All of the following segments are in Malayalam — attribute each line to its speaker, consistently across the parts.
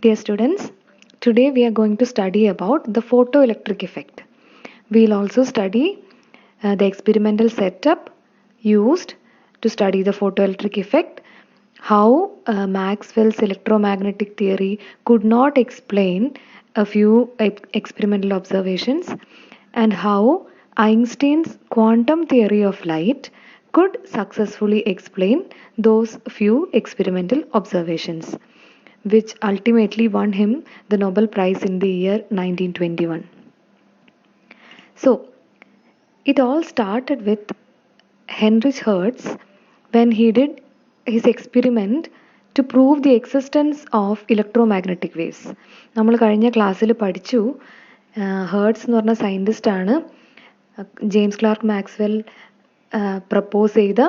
Speaker 1: Dear students, today we are going to study about the photoelectric effect. We will also study the experimental setup used to study the photoelectric effect, how Maxwell's electromagnetic theory could not explain a few experimental observations, and how Einstein's quantum theory of light could successfully explain those few experimental observations, which ultimately won him the Nobel Prize in the year 1921. So, it all started with Heinrich Hertz when he did his experiment to prove the existence of electromagnetic waves. നമ്മൾ കഴിഞ്ഞ ക്ലാസ്സിൽ പഠിച്ചു ഹേർട്സ് എന്ന് പറഞ്ഞ സയൻറ്റിസ്റ്റാണ് ജെയിംസ് ക്ലാർക്ക് മാക്സ്വെൽ പ്രപ്പോസ് ചെയ്ത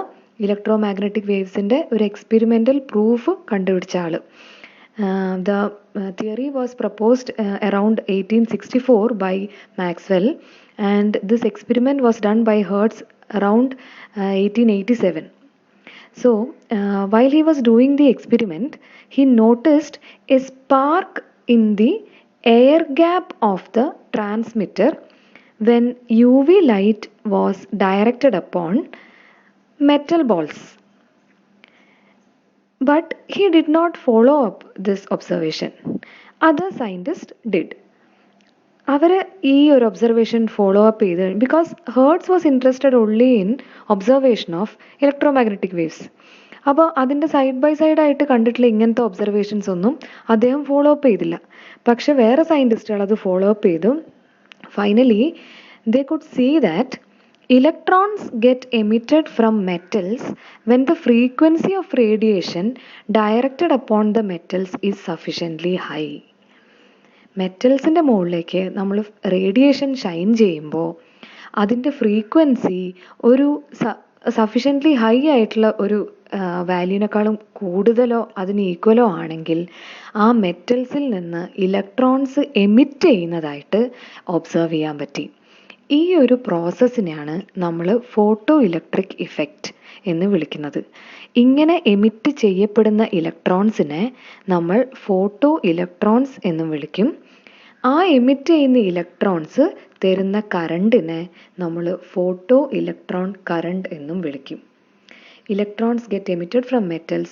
Speaker 1: ഇലക്ട്രോമാഗ്നറ്റിക് വേവ്സിൻ്റെ ഒരു എക്സ്പെരിമെൻ്റൽ പ്രൂഫ് കണ്ടുപിടിച്ച ആൾ. The theory was proposed around 1864 by Maxwell, and this experiment was done by Hertz around 1887. So, while he was doing the experiment, he noticed a spark in the air gap of the transmitter when UV light was directed upon metal balls. But he did not follow up this observation. Other scientists did. അവർ ഈ ഒരു ഒബ്സർവേഷൻ ഫോളോ അപ്പ് ചെയ്ത്, because hertz was interested only in observation of electromagnetic waves. അപ്പോൾ അതിൻ്റെ സൈഡ് ബൈ സൈഡായിട്ട് കണ്ടിട്ടുള്ള ഇങ്ങനത്തെ ഒബ്സർവേഷൻസ് ഒന്നും അദ്ദേഹം ഫോളോ അപ്പ് ചെയ്തില്ല. പക്ഷെ വേറെ സയൻറ്റിസ്റ്റുകൾ അത് ഫോളോ അപ്പ് ചെയ്തു. Finally they could see that electrons get emitted from metals when the frequency of radiation directed upon the metals is sufficiently high. മെറ്റൽസിൻ്റെ മുകളിലേക്ക് നമ്മൾ റേഡിയേഷൻ ഷൈൻ ചെയ്യുമ്പോൾ അതിൻ്റെ ഫ്രീക്വൻസി ഒരു സഫിഷ്യൻ്റ്ലി ഹൈ ആയിട്ടുള്ള ഒരു വാല്യൂവിനേക്കാളും കൂടുതലോ അതിന് ഈക്വലോ ആണെങ്കിൽ ആ മെറ്റൽസിൽ നിന്ന് ഇലക്ട്രോൺസ് എമിറ്റ് ചെയ്യുന്നതായിട്ട് ഒബ്സർവ് ചെയ്യാൻ പറ്റി. ഈ ഒരു പ്രോസസ്സിനെയാണ് നമ്മൾ ഫോട്ടോ ഇലക്ട്രിക് ഇഫക്റ്റ് എന്ന് വിളിക്കുന്നത്. ഇങ്ങനെ എമിറ്റ് ചെയ്യപ്പെടുന്ന ഇലക്ട്രോൺസിനെ നമ്മൾ ഫോട്ടോ ഇലക്ട്രോൺസ് എന്നും വിളിക്കും. ആ എമിറ്റ് ചെയ്യുന്ന ഇലക്ട്രോൺസ് തരുന്ന കറണ്ടിനെ നമ്മൾ ഫോട്ടോ ഇലക്ട്രോൺ കറണ്ട് എന്നും വിളിക്കും. Electrons get emitted from metals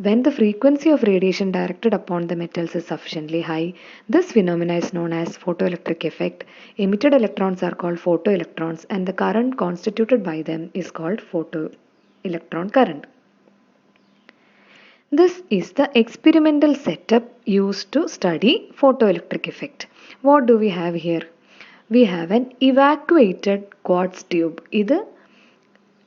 Speaker 1: when the frequency of radiation directed upon the metals is sufficiently high. This phenomena is known as photoelectric effect. Emitted electrons are called photoelectrons, and the current constituted by them is called photoelectron current. This is the experimental setup used to study photoelectric effect. What do we have here? We have an evacuated quartz tube.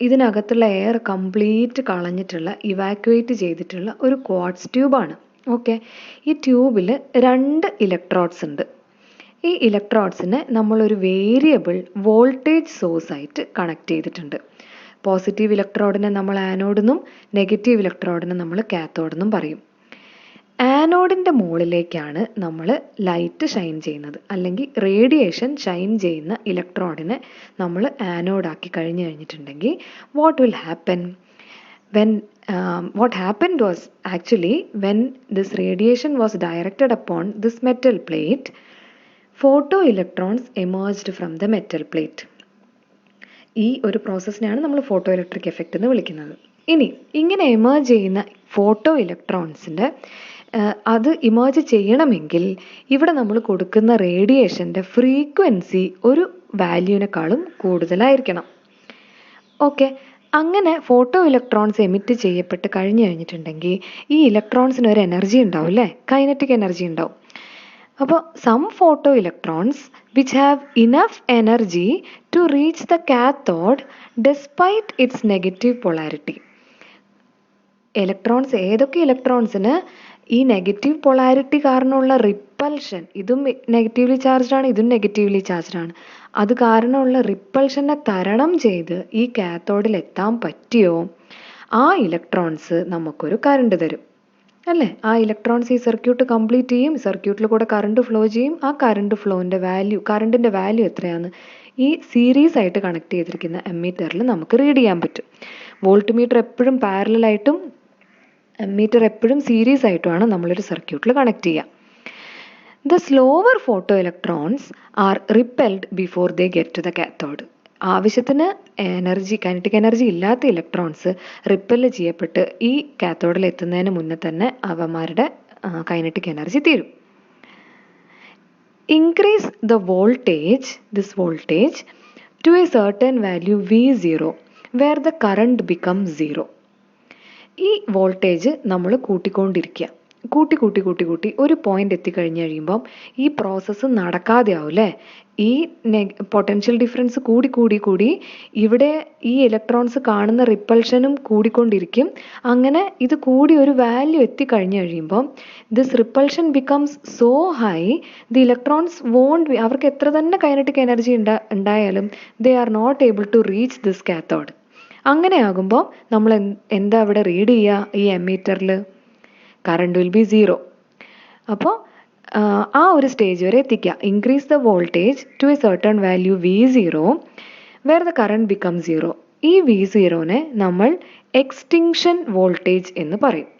Speaker 1: ഇതിനകത്തുള്ള എയർ കംപ്ലീറ്റ് കളഞ്ഞിട്ടുള്ള ഇവാക്യുവേറ്റ് ചെയ്തിട്ടുള്ള ഒരു ക്വാർട്സ് ട്യൂബാണ്. ഓക്കെ, ഈ ട്യൂബിൽ 2 ഇലക്ട്രോഡ്സ് ഉണ്ട്. ഈ ഇലക്ട്രോഡ്സിനെ നമ്മളൊരു വേരിയബിൾ വോൾട്ടേജ് സോഴ്സ് ആയിട്ട് കണക്ട് ചെയ്തിട്ടുണ്ട്. പോസിറ്റീവ് ഇലക്ട്രോഡിനെ നമ്മൾ ആനോഡെന്നും നെഗറ്റീവ് ഇലക്ട്രോഡിനെ നമ്മൾ കാത്തോഡെന്നും പറയും. ആനോഡിൻ്റെ മുകളിലേക്കാണ് നമ്മൾ ലൈറ്റ് ഷൈൻ ചെയ്യുന്നത്, അല്ലെങ്കിൽ റേഡിയേഷൻ ഷൈൻ ചെയ്യുന്ന ഇലക്ട്രോഡിനെ നമ്മൾ ആനോഡാക്കി കഴിഞ്ഞിട്ടുണ്ടെങ്കിൽ what will happen what happened was actually when this radiation was directed upon this metal plate, photoelectrons emerged from the metal plate. ഈ ഒരു പ്രോസസ്സിനെയാണ് നമ്മൾ ഫോട്ടോ ഇലക്ട്രിക് എഫക്റ്റ് എന്ന് വിളിക്കുന്നത്. ഇനി ഇങ്ങനെ എമേർജ് ചെയ്യുന്ന ഫോട്ടോ ഇലക്ട്രോൺസിൻ്റെ അത് ഇമേർജ് ചെയ്യണമെങ്കിൽ ഇവിടെ നമ്മൾ കൊടുക്കുന്ന റേഡിയേഷൻ്റെ ഫ്രീക്വൻസി ഒരു വാല്യൂവിനേക്കാളും കൂടുതലായിരിക്കണം. ഓക്കെ, അങ്ങനെ ഫോട്ടോ ഇലക്ട്രോൺസ് എമിറ്റ് ചെയ്യപ്പെട്ട് കഴിഞ്ഞിട്ടുണ്ടെങ്കിൽ ഈ ഇലക്ട്രോൺസിന് ഒരു എനർജി ഉണ്ടാവും അല്ലേ, കൈനറ്റിക് എനർജി ഉണ്ടാവും. അപ്പോൾ some photo electrons which have enough energy to reach the cathode despite its negative polarity. ഏതൊക്കെ ഇലക്ട്രോൺസിന് ഈ നെഗറ്റീവ് പൊളാരിറ്റി കാരണമുള്ള റിപ്പൽഷൻ, ഇതും നെഗറ്റീവ്ലി ചാർജ്ഡാണ് ഇതും നെഗറ്റീവ്ലി ചാർജ്ഡാണ്, അത് കാരണമുള്ള റിപ്പൽഷനെ തരണം ചെയ്ത് ഈ കാത്തോഡിൽ എത്താൻ പറ്റിയോ ആ ഇലക്ട്രോൺസ് നമുക്കൊരു കറണ്ട് തരും അല്ലേ. ആ ഇലക്ട്രോൺസ് ഈ സർക്യൂട്ട് കംപ്ലീറ്റ് ചെയ്യും, സർക്യൂട്ടിൽ കൂടെ കറണ്ട് ഫ്ലോ ചെയ്യും. ആ കറണ്ടിൻ്റെ വാല്യൂ എത്രയാണ് ഈ സീരീസ് ആയിട്ട് കണക്ട് ചെയ്തിരിക്കുന്ന എമ്മീറ്ററിൽ നമുക്ക് റീഡ് ചെയ്യാൻ പറ്റും. വോൾട്ട് മീറ്റർ എപ്പോഴും പാരലലായിട്ടും എമ്മീറ്റർ എപ്പോഴും സീരീസ് ആയിട്ടുമാണ് നമ്മളൊരു സർക്യൂട്ടിൽ കണക്ട് ചെയ്യുക. The slower photoelectrons are repelled before they get to the cathode. ആവശ്യത്തിന് കൈനറ്റിക് എനർജി ഇല്ലാത്ത ഇലക്ട്രോൺസ് റിപ്പല് ചെയ്യപ്പെട്ട് ഈ കാത്തോഡിൽ എത്തുന്നതിന് മുന്നേ തന്നെ അവന്മാരുടെ കൈനറ്റിക് എനർജി തീരും. Increase the voltage, this voltage, to a certain value V0 where the current becomes 0. ഈ വോൾട്ടേജ് നമ്മൾ കൂട്ടിക്കൊണ്ടിരിക്കുക. കൂട്ടി ഒരു പോയിന്റ് എത്തിക്കഴിഞ്ഞ് കഴിയുമ്പം ഈ പ്രോസസ്സ് നടക്കാതെ ആവും അല്ലേ. ഈ പൊട്ടൻഷ്യൽ ഡിഫറൻസ് കൂടി ഇവിടെ ഈ ഇലക്ട്രോൺസ് കാണുന്ന റിപ്പൾഷനും കൂടിക്കൊണ്ടിരിക്കും. അങ്ങനെ ഇത് കൂടി ഒരു വാല്യൂ എത്തിക്കഴിഞ്ഞ് കഴിയുമ്പം this repulsion becomes so high, the electrons won't be, അവർക്ക് എത്ര തന്നെ കൈനറ്റിക് എനർജി ഉണ്ടായാലും they are not able to reach this cathode. അങ്ങനെ ആകുമ്പോൾ നമ്മൾ എന്താ ഇവിടെ റീഡ് ചെയ്യുക ഈ എമ്മീറ്ററിൽ? Current will be 0. അപ്പോൾ ആ ഒരു സ്റ്റേജ് വരെ എത്തിക്കുക. Increase the voltage to a certain value V0 where the current become 0. ഈ V0നെ നമ്മൾ എക്സ്റ്റിങ്ഷൻ വോൾട്ടേജ് എന്ന് പറയും.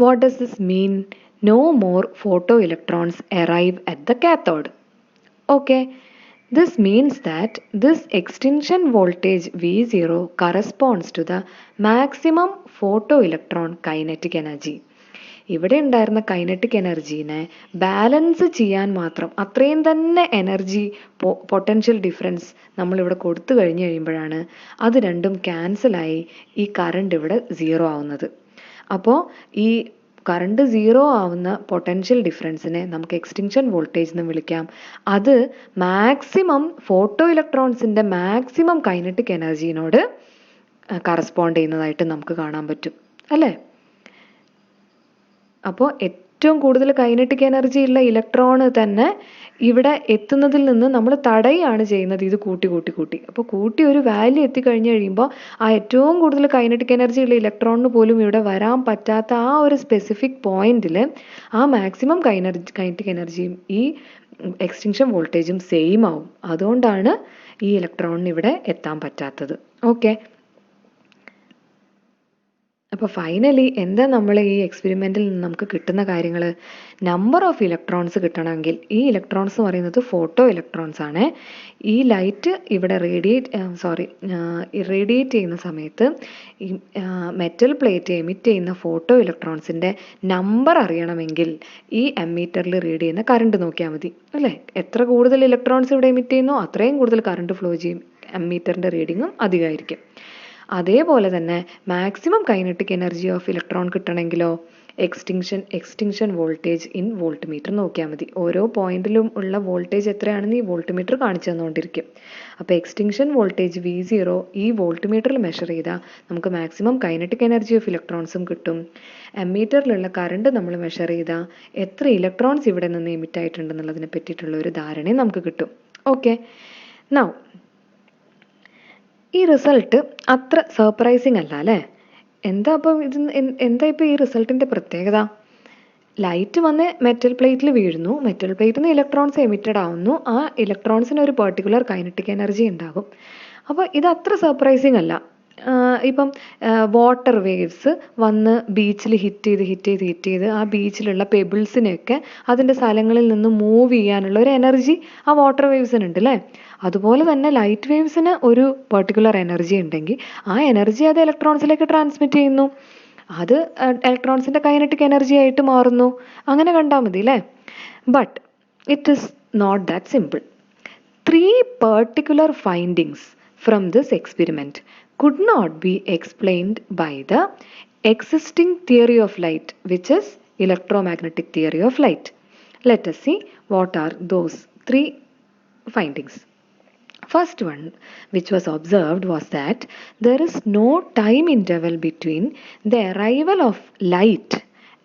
Speaker 1: What does this mean? No more photo electrons arrive at the cathode. Okay, this means that this extinction voltage V0 corresponds to the maximum photoelectron kinetic energy. ഇവിടെ ഉണ്ടായിരുന്ന കൈനറ്റിക് എനർജീനെ ബാലൻസ് ചെയ്യാൻ മാത്രം അത്രയും തന്നെ എനർജി പൊട്ടൻഷ്യൽ ഡിഫറൻസ് നമ്മളിവിടെ കൊടുത്തു കഴിഞ്ഞ് കഴിയുമ്പോഴാണ് അത് രണ്ടും ക്യാൻസലായി ഈ കറണ്ട് ഇവിടെ 0 ആവുന്നത്. അപ്പോൾ ഈ കറണ്ട് 0 ആവുന്ന പൊട്ടൻഷ്യൽ ഡിഫറൻസിനെ നമുക്ക് എക്സ്റ്റിങ്ഷൻ വോൾട്ടേജ് എന്ന് വിളിക്കാം. അത് മാക്സിമം ഫോട്ടോ ഇലക്ട്രോൺസിൻ്റെ മാക്സിമം കൈനറ്റിക് എനർജീനോട് കറസ്പോണ്ട് ചെയ്യുന്നതായിട്ട് നമുക്ക് കാണാൻ പറ്റും അല്ലേ. അപ്പോൾ ഏറ്റവും കൂടുതൽ കൈനറ്റിക് എനർജി ഉള്ള ഇലക്ട്രോണ് തന്നെ ഇവിടെ എത്തുന്നതിൽ നിന്ന് നമ്മൾ തടയുകയാണ് ചെയ്യുന്നത്. ഇത് കൂട്ടി അപ്പോൾ കൂട്ടി ഒരു വാല്യൂ എത്തിക്കഴിഞ്ഞ് കഴിയുമ്പോൾ ആ ഏറ്റവും കൂടുതൽ കൈനറ്റിക് എനർജി ഉള്ള ഇലക്ട്രോണിന് പോലും ഇവിടെ വരാൻ പറ്റാത്ത ആ ഒരു സ്പെസിഫിക് പോയിന്റിൽ ആ മാക്സിമം കൈനറ്റിക് എനർജിയും ഈ എക്സ്റ്റിങ്ഷൻ വോൾട്ടേജും സെയിം ആവും. അതുകൊണ്ടാണ് ഈ ഇലക്ട്രോണിന് ഇവിടെ എത്താൻ പറ്റാത്തത്. ഓക്കെ, അപ്പോൾ ഫൈനലി എന്താ നമ്മൾ ഈ എക്സ്പെരിമെൻറ്റിൽ നിന്ന് നമുക്ക് കിട്ടുന്ന കാര്യങ്ങൾ? നമ്പർ ഓഫ് ഇലക്ട്രോൺസ് കിട്ടണമെങ്കിൽ ഈ ഇലക്ട്രോൺസ് എന്ന് പറയുന്നത് ഫോട്ടോ ഇലക്ട്രോൺസ് ആണ്. ഈ ലൈറ്റ് ഇവിടെ റേഡിയേറ്റ് ചെയ്യുന്ന സമയത്ത് ഈ മെറ്റൽ പ്ലേറ്റ് എമിറ്റ് ചെയ്യുന്ന ഫോട്ടോ ഇലക്ട്രോൺസിൻ്റെ നമ്പർ അറിയണമെങ്കിൽ ഈ എമ്മീറ്ററിൽ റീഡ് ചെയ്യുന്ന കറണ്ട് നോക്കിയാൽ മതി അല്ലേ. എത്ര കൂടുതൽ ഇലക്ട്രോൺസ് ഇവിടെ എമിറ്റ് ചെയ്യുന്നോ അത്രയും കൂടുതൽ കറണ്ട് ഫ്ലോ ചെയ്യും. എമ്മീറ്ററിൻ്റെ റീഡിങ്ങും അധികമായിരിക്കും. അതേപോലെ തന്നെ maximum kinetic energy of electron കിട്ടണമെങ്കിലോ extinction voltage in voltmeter നോക്കിയാൽ മതി. ഓരോ പോയിന്റിലും ഉള്ള വോൾട്ടേജ് എത്രയാണെന്ന് ഈ വോൾട്ട് മീറ്റർ കാണിച്ചു തന്നുകൊണ്ടിരിക്കും. അപ്പോൾ എക്സ്റ്റിങ്ഷൻ വോൾട്ടേജ് V0 ഈ വോൾട്ട് മീറ്ററിൽ മെഷർ ചെയ്താൽ നമുക്ക് മാക്സിമം കൈനറ്റിക് എനർജി ഓഫ് ഇലക്ട്രോൺസും കിട്ടും. എമ്മീറ്ററിലുള്ള കറണ്ട് നമ്മൾ മെഷർ ചെയ്താൽ എത്ര ഇലക്ട്രോൺസ് ഇവിടെ നിന്ന് എമിറ്റ് ആയിട്ടുണ്ടെന്നുള്ളതിനെ പറ്റിയിട്ടുള്ള ഒരു ധാരണയും നമുക്ക് കിട്ടും. ഓക്കെ, നൗ ഈ റിസൾട്ട് അത്ര സർപ്രൈസിങ് അല്ല അല്ലേ. എന്താ ഇപ്പോൾ ഈ റിസൾട്ടിൻ്റെ പ്രത്യേകത? ലൈറ്റ് വന്ന് മെറ്റൽ പ്ലേറ്റിൽ വീഴുന്നു, മെറ്റൽ പ്ലേറ്റിൽ നിന്ന് ഇലക്ട്രോൺസ് എമിറ്റഡ് ആവുന്നു, ആ ഇലക്ട്രോൺസിന് ഒരു പെർട്ടിക്കുലർ കൈനറ്റിക് എനർജി ഉണ്ടാകും. അപ്പോൾ ഇത് അത്ര സർപ്രൈസിങ് അല്ല. ഇപ്പം വാട്ടർ വേവ്സ് വന്ന് ബീച്ചിൽ ഹിറ്റ് ചെയ്ത് ആ ബീച്ചിലുള്ള പെബിൾസിനെയൊക്കെ അതിൻ്റെ സ്ഥലങ്ങളിൽ നിന്ന് മൂവ് ചെയ്യാനുള്ള ഒരു എനർജി ആ വാട്ടർ വേവ്സിനുണ്ട് അല്ലേ. അതുപോലെ തന്നെ ലൈറ്റ് വേവ്സിന് ഒരു പെർട്ടിക്കുലർ എനർജി ഉണ്ടെങ്കിൽ ആ എനർജി അത് ഇലക്ട്രോൺസിലേക്ക് ട്രാൻസ്മിറ്റ് ചെയ്യുന്നു. അത് ഇലക്ട്രോൺസിൻ്റെ കൈനറ്റിക് എനർജി ആയിട്ട് മാറുന്നു. അങ്ങനെ കണ്ടാൽ മതി അല്ലേ. But it is not that simple. 3 particular findings from this experiment could not be explained by the existing theory of light, which is electromagnetic theory of light. Let us see what are those 3 findings. First one which was observed was that there is no time interval between the arrival of light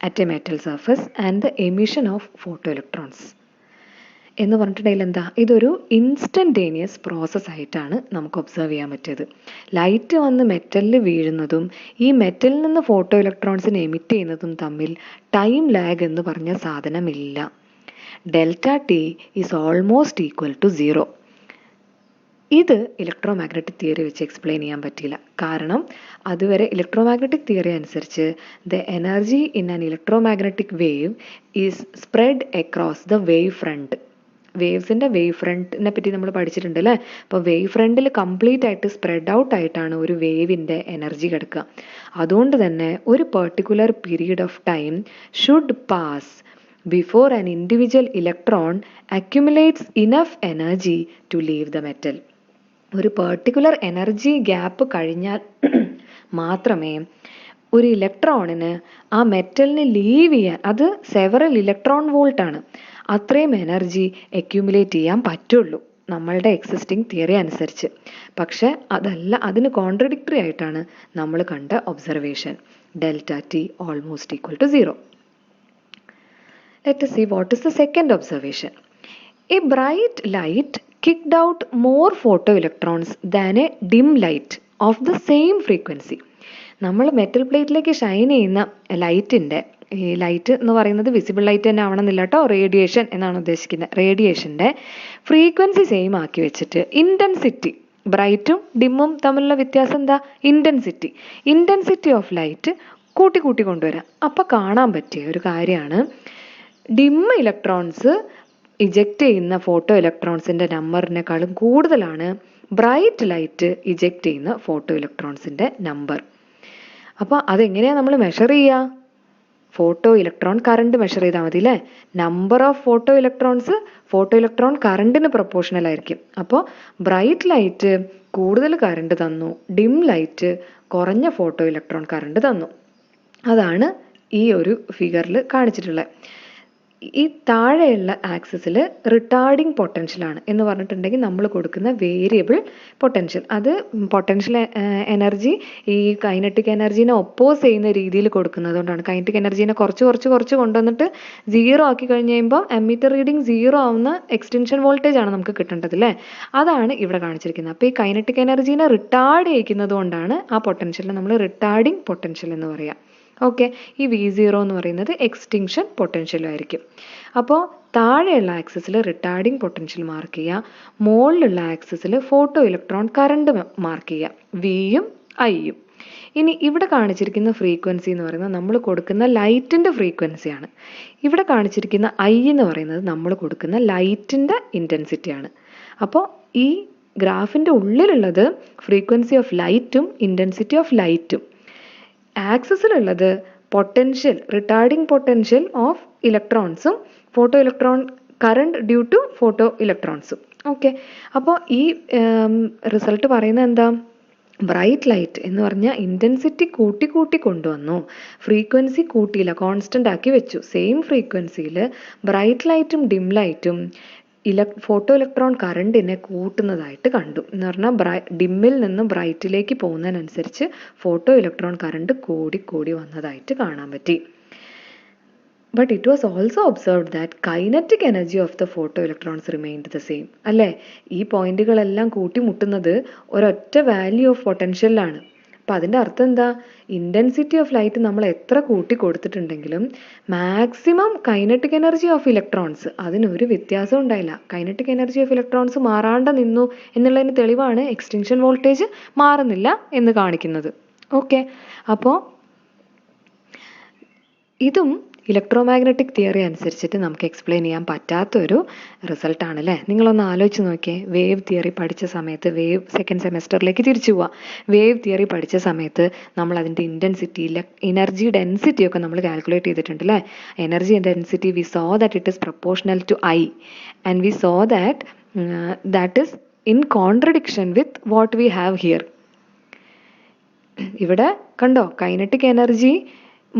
Speaker 1: at a metal surface and the emission of photoelectrons. എന്ന് പറഞ്ഞിട്ടുണ്ടെങ്കിൽ എന്താ, ഇതൊരു ഇൻസ്റ്റൻറ്റേനിയസ് പ്രോസസ് ആയിട്ടാണ് നമുക്ക് ഒബ്സർവ് ചെയ്യാൻ പറ്റിയത്. ലൈറ്റ് വന്ന് മെറ്റലിൽ വീഴുന്നതും ഈ മെറ്റലിൽ നിന്ന് ഫോട്ടോ ഇലക്ട്രോൺസിനെ എമിറ്റ് ചെയ്യുന്നതും തമ്മിൽ ടൈം ലാഗ് എന്ന് പറഞ്ഞ സാധനമില്ല. Delta T is almost equal to 0. ഇത് ഇലക്ട്രോമാഗ്നറ്റിക് തിയറി വെച്ച് എക്സ്പ്ലെയിൻ ചെയ്യാൻ പറ്റില്ല. കാരണം അതുവരെ ഇലക്ട്രോമാഗ്നറ്റിക് തിയറി അനുസരിച്ച് the energy in an electromagnetic wave is spread across the wave front. വേവ്സിൻ്റെ വേവ് ഫ്രണ്ടിനെ പറ്റി നമ്മൾ പഠിച്ചിട്ടുണ്ട് അല്ലേ? അപ്പോൾ വേവ് ഫ്രണ്ടിൽ കംപ്ലീറ്റ് ആയിട്ട് സ്പ്രെഡ് ഔട്ട് ആയിട്ടാണ് ഒരു വേവിൻ്റെ എനർജി കിടക്കുക. അതുകൊണ്ട് തന്നെ ഒരു particular period of time should pass before an individual electron accumulates enough energy to leave the metal. ഒരു പെർട്ടിക്കുലർ എനർജി ഗ്യാപ്പ് കഴിഞ്ഞാൽ മാത്രമേ ഒരു ഇലക്ട്രോണിന് ആ മെറ്റലിന് ലീവ് ചെയ്യാൻ, അത് സെവറൽ ഇലക്ട്രോൺ വോൾട്ട് ആണ്, അത്രയും എനർജി അക്യൂമുലേറ്റ് ചെയ്യാൻ പറ്റുള്ളൂ നമ്മളുടെ എക്സിസ്റ്റിംഗ് തിയറി അനുസരിച്ച്. പക്ഷെ അതല്ല, അതിന് കോൺട്രഡിക്ടറി ആയിട്ടാണ് നമ്മൾ കണ്ട observation delta T almost equal to 0. Let us see what is the second observation. A bright light kicked out more photoelectrons than a dim light of the same frequency. നമ്മൾ മെറ്റൽ പ്ലേറ്റിലേക്ക് ഷൈൻ ചെയ്യുന്ന ലൈറ്റിൻ്റെ, ഈ ലൈറ്റ് എന്ന് പറയുന്നത് വിസിബിൾ ലൈറ്റ് തന്നെ ആവണമെന്നില്ല കേട്ടോ, റേഡിയേഷൻ എന്നാണ് ഉദ്ദേശിക്കുന്നത്. റേഡിയേഷൻ്റെ ഫ്രീക്വൻസി സെയിം ആക്കി വെച്ചിട്ട് ഇൻറ്റൻസിറ്റി, ബ്രൈറ്റും ഡിമ്മും തമ്മിലുള്ള വ്യത്യാസം എന്താ? ഇൻറ്റൻസിറ്റി ഓഫ് ലൈറ്റ് കൂട്ടി കൊണ്ടുവരാം. അപ്പോൾ കാണാൻ പറ്റിയ ഒരു കാര്യമാണ്, ഡിം ഇലക്ട്രോൺസ് ഇജക്റ്റ് ചെയ്യുന്ന ഫോട്ടോ ഇലക്ട്രോൺസിൻ്റെ നമ്പറിനേക്കാളും കൂടുതലാണ് ബ്രൈറ്റ് ലൈറ്റ് ഇജക്റ്റ് ചെയ്യുന്ന ഫോട്ടോ ഇലക്ട്രോൺസിൻ്റെ നമ്പർ. അപ്പോൾ അതെങ്ങനെയാണ് നമ്മൾ മെഷർ ചെയ്യുക? ഫോട്ടോ ഇലക്ട്രോൺ കറണ്ട് മെഷർ ചെയ്താൽ മതി അല്ലേ? നമ്പർ ഓഫ് ഫോട്ടോ ഇലക്ട്രോൺ കറണ്ടിന് പ്രൊപ്പോർഷണൽ ആയിരിക്കും. അപ്പോൾ ബ്രൈറ്റ് ലൈറ്റ് കൂടുതൽ കറണ്ട് തന്നു, ഡിം ലൈറ്റ് കുറഞ്ഞ ഫോട്ടോ ഇലക്ട്രോൺ കറണ്ട് തന്നു. അതാണ് ഈ ഒരു ഫിഗറിൽ കാണിച്ചിട്ടുള്ളത്. ഈ താഴെയുള്ള ആക്സിസിൽ റിട്ടാർഡിങ് പൊട്ടൻഷ്യലാണ് എന്ന് പറഞ്ഞിട്ടുണ്ടെങ്കിൽ നമ്മൾ കൊടുക്കുന്ന വേരിയബിൾ പൊട്ടൻഷ്യൽ, അത് പൊട്ടൻഷ്യൽ എനർജി ഈ കൈനറ്റിക് എനർജീനെ ഒപ്പോസ് ചെയ്യുന്ന രീതിയിൽ കൊടുക്കുന്നതുകൊണ്ടാണ്. കൈനറ്റിക് എനർജീനെ കുറച്ച് കൊണ്ടുവന്നിട്ട് 0 ആക്കി കഴിഞ്ഞ് കഴിയുമ്പോൾ എമ്മീറ്റർ റീഡിങ് 0 ആവുന്ന എക്സ്റ്റൻഷൻ വോൾട്ടേജ് ആണ് നമുക്ക് കിട്ടേണ്ടത് അല്ലേ? അതാണ് ഇവിടെ കാണിച്ചിരിക്കുന്നത്. അപ്പോൾ ഈ കൈനറ്റിക് എനർജീനെ റിട്ടാർഡ് ചെയ്യിക്കുന്നത് കൊണ്ടാണ് ആ പൊട്ടൻഷ്യലിനെ നമ്മൾ റിട്ടാർഡിങ് പൊട്ടൻഷ്യൽ എന്ന് പറയുക. ഓക്കെ, ഈ V0 എന്ന് പറയുന്നത് എക്സ്റ്റിങ്ഷൻ പൊട്ടൻഷ്യലും ആയിരിക്കും. അപ്പോൾ താഴെയുള്ള ആക്സിസിൽ റിട്ടാർഡിങ് പൊട്ടൻഷ്യൽ മാർക്ക് ചെയ്യുക, മുകളിലുള്ള ആക്സിസിൽ ഫോട്ടോ ഇലക്ട്രോൺ കറണ്ട് മാർക്ക് ചെയ്യുക, വിയും ഐയും. ഇനി ഇവിടെ കാണിച്ചിരിക്കുന്ന ഫ്രീക്വൻസി എന്ന് പറയുന്നത് നമ്മൾ കൊടുക്കുന്ന ലൈറ്റിൻ്റെ ഫ്രീക്വൻസിയാണ്. ഇവിടെ കാണിച്ചിരിക്കുന്ന ഐ എന്ന് പറയുന്നത് നമ്മൾ കൊടുക്കുന്ന ലൈറ്റിൻ്റെ ഇൻറ്റൻസിറ്റിയാണ്. അപ്പോൾ ഈ ഗ്രാഫിൻ്റെ ഉള്ളിലുള്ളത് ഫ്രീക്വൻസി ഓഫ് ലൈറ്റും ഇൻറ്റൻസിറ്റി ഓഫ് ലൈറ്റും, ആക്സിസിലുള്ളത് പൊട്ടൻഷ്യൽ, റിട്ടാർഡിങ് പൊട്ടൻഷ്യൽ ഓഫ് ഇലക്ട്രോൺസും photoelectron current due to photo ഇലക്ട്രോൺസും. ഓക്കെ, അപ്പോൾ ഈ റിസൾട്ട് പറയുന്നത് എന്താ? ബ്രൈറ്റ് ലൈറ്റ് എന്ന് പറഞ്ഞാൽ ഇൻറ്റൻസിറ്റി കൂട്ടി കൊണ്ടുവന്നു, ഫ്രീക്വൻസി കൂട്ടിയില്ല, കോൺസ്റ്റൻ്റ് ആക്കി വെച്ചു. സെയിം ഫ്രീക്വൻസിയിൽ ബ്രൈറ്റ് ലൈറ്റും ഡിം ലൈറ്റും ഫോട്ടോ ഇലക്ട്രോൺ കറണ്ടിനെ കൂട്ടുന്നതായിട്ട് കണ്ടു. എന്ന് പറഞ്ഞാൽ ഡിമ്മിൽ നിന്ന് ബ്രൈറ്റിലേക്ക് പോകുന്നതിനനുസരിച്ച് ഫോട്ടോ ഇലക്ട്രോൺ കറണ്ട് കൂടി വന്നതായിട്ട് കാണാൻ പറ്റി. But it was also observed that kinetic energy of the photoelectrons remained the same. അല്ലേ? ഈ പോയിന്റുകളെല്ലാം കൂട്ടിമുട്ടുന്നത് ഒരൊറ്റ വാല്യൂ ഓഫ് പൊട്ടൻഷ്യലാണ്. അപ്പം അതിൻ്റെ അർത്ഥം എന്താ? ഇൻറ്റൻസിറ്റി ഓഫ് ലൈറ്റ് നമ്മൾ എത്ര കൂട്ടി കൊടുത്തിട്ടുണ്ടെങ്കിലും maximum kinetic energy of electrons അതിനൊരു വ്യത്യാസം ഉണ്ടായില്ല. കൈനറ്റിക് എനർജി ഓഫ് ഇലക്ട്രോൺസ് മാറാണ്ട് നിന്നു എന്നുള്ളതിന് തെളിവാണ് എക്സ്റ്റൻഷൻ വോൾട്ടേജ് മാറുന്നില്ല എന്ന് കാണിക്കുന്നത്. ഓക്കെ, അപ്പോൾ ഇതും ഇലക്ട്രോമാഗ്നറ്റിക് തിയറി അനുസരിച്ചിട്ട് നമുക്ക് എക്സ്പ്ലെയിൻ ചെയ്യാൻ പറ്റാത്തൊരു റിസൾട്ടാണ് അല്ലേ? നിങ്ങളൊന്ന് ആലോചിച്ച് നോക്കിയേ. വേവ് തിയറി പഠിച്ച സമയത്ത്, വേവ് സെക്കൻഡ് സെമസ്റ്ററിലേക്ക് തിരിച്ചു പോവാം. വേവ് തിയറി പഠിച്ച സമയത്ത് നമ്മൾ അതിൻ്റെ ഇൻറ്റൻസിറ്റി, എനർജി ഡെൻസിറ്റി ഒക്കെ നമ്മൾ കാൽക്കുലേറ്റ് ചെയ്തിട്ടുണ്ട് അല്ലേ? Energy density we saw that it is proportional to I and we saw that is in contradiction with what we have here. ഇവിടെ കണ്ടോ, കൈനറ്റിക് എനർജി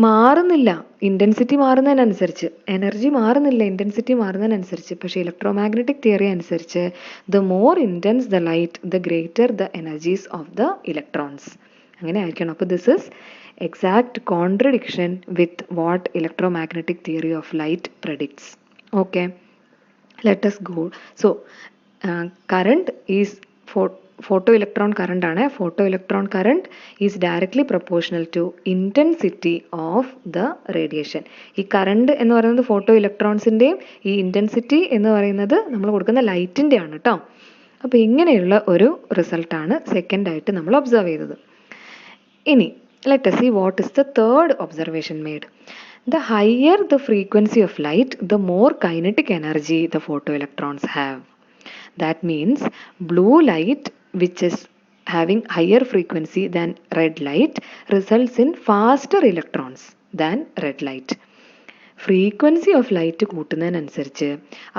Speaker 1: മാറുന്നില്ല ഇൻറ്റൻസിറ്റി മാറുന്നതിനനുസരിച്ച്, എനർജി മാറുന്നില്ല ഇൻറ്റൻസിറ്റി മാറുന്നതിനനുസരിച്ച്. പക്ഷേ ഇലക്ട്രോമാഗ്നറ്റിക് തിയറി അനുസരിച്ച് the more intense the light the greater the energies of the electrons. അങ്ങനെ ആയിരിക്കണം. അപ്പോൾ this is exact contradiction with what electromagnetic theory of light predicts. Okay, let us go. So current is photoelectron current ആണ്. photoelectron current is directly proportional to intensity of the radiation. ഈ കറണ്ട് എന്ന് പറയുന്നത് ഫോട്ടോ ഇലക്ട്രോൺസിൻ്റെയും ഈ ഇൻറ്റൻസിറ്റി എന്ന് പറയുന്നത് നമ്മൾ കൊടുക്കുന്ന ലൈറ്റിൻ്റെ ആണ് കേട്ടോ. അപ്പോൾ ഇങ്ങനെയുള്ള ഒരു റിസൾട്ടാണ് സെക്കൻഡായിട്ട് നമ്മൾ ഒബ്സർവ് ചെയ്തത്. ഇനി let us see what is the third observation made. The higher the frequency of light, the more kinetic energy the photoelectrons have. That means blue light, which is having higher frequency than red light, results in faster electrons than red light. Frequency of light കൂട്ടുന്നതിനനുസരിച്ച്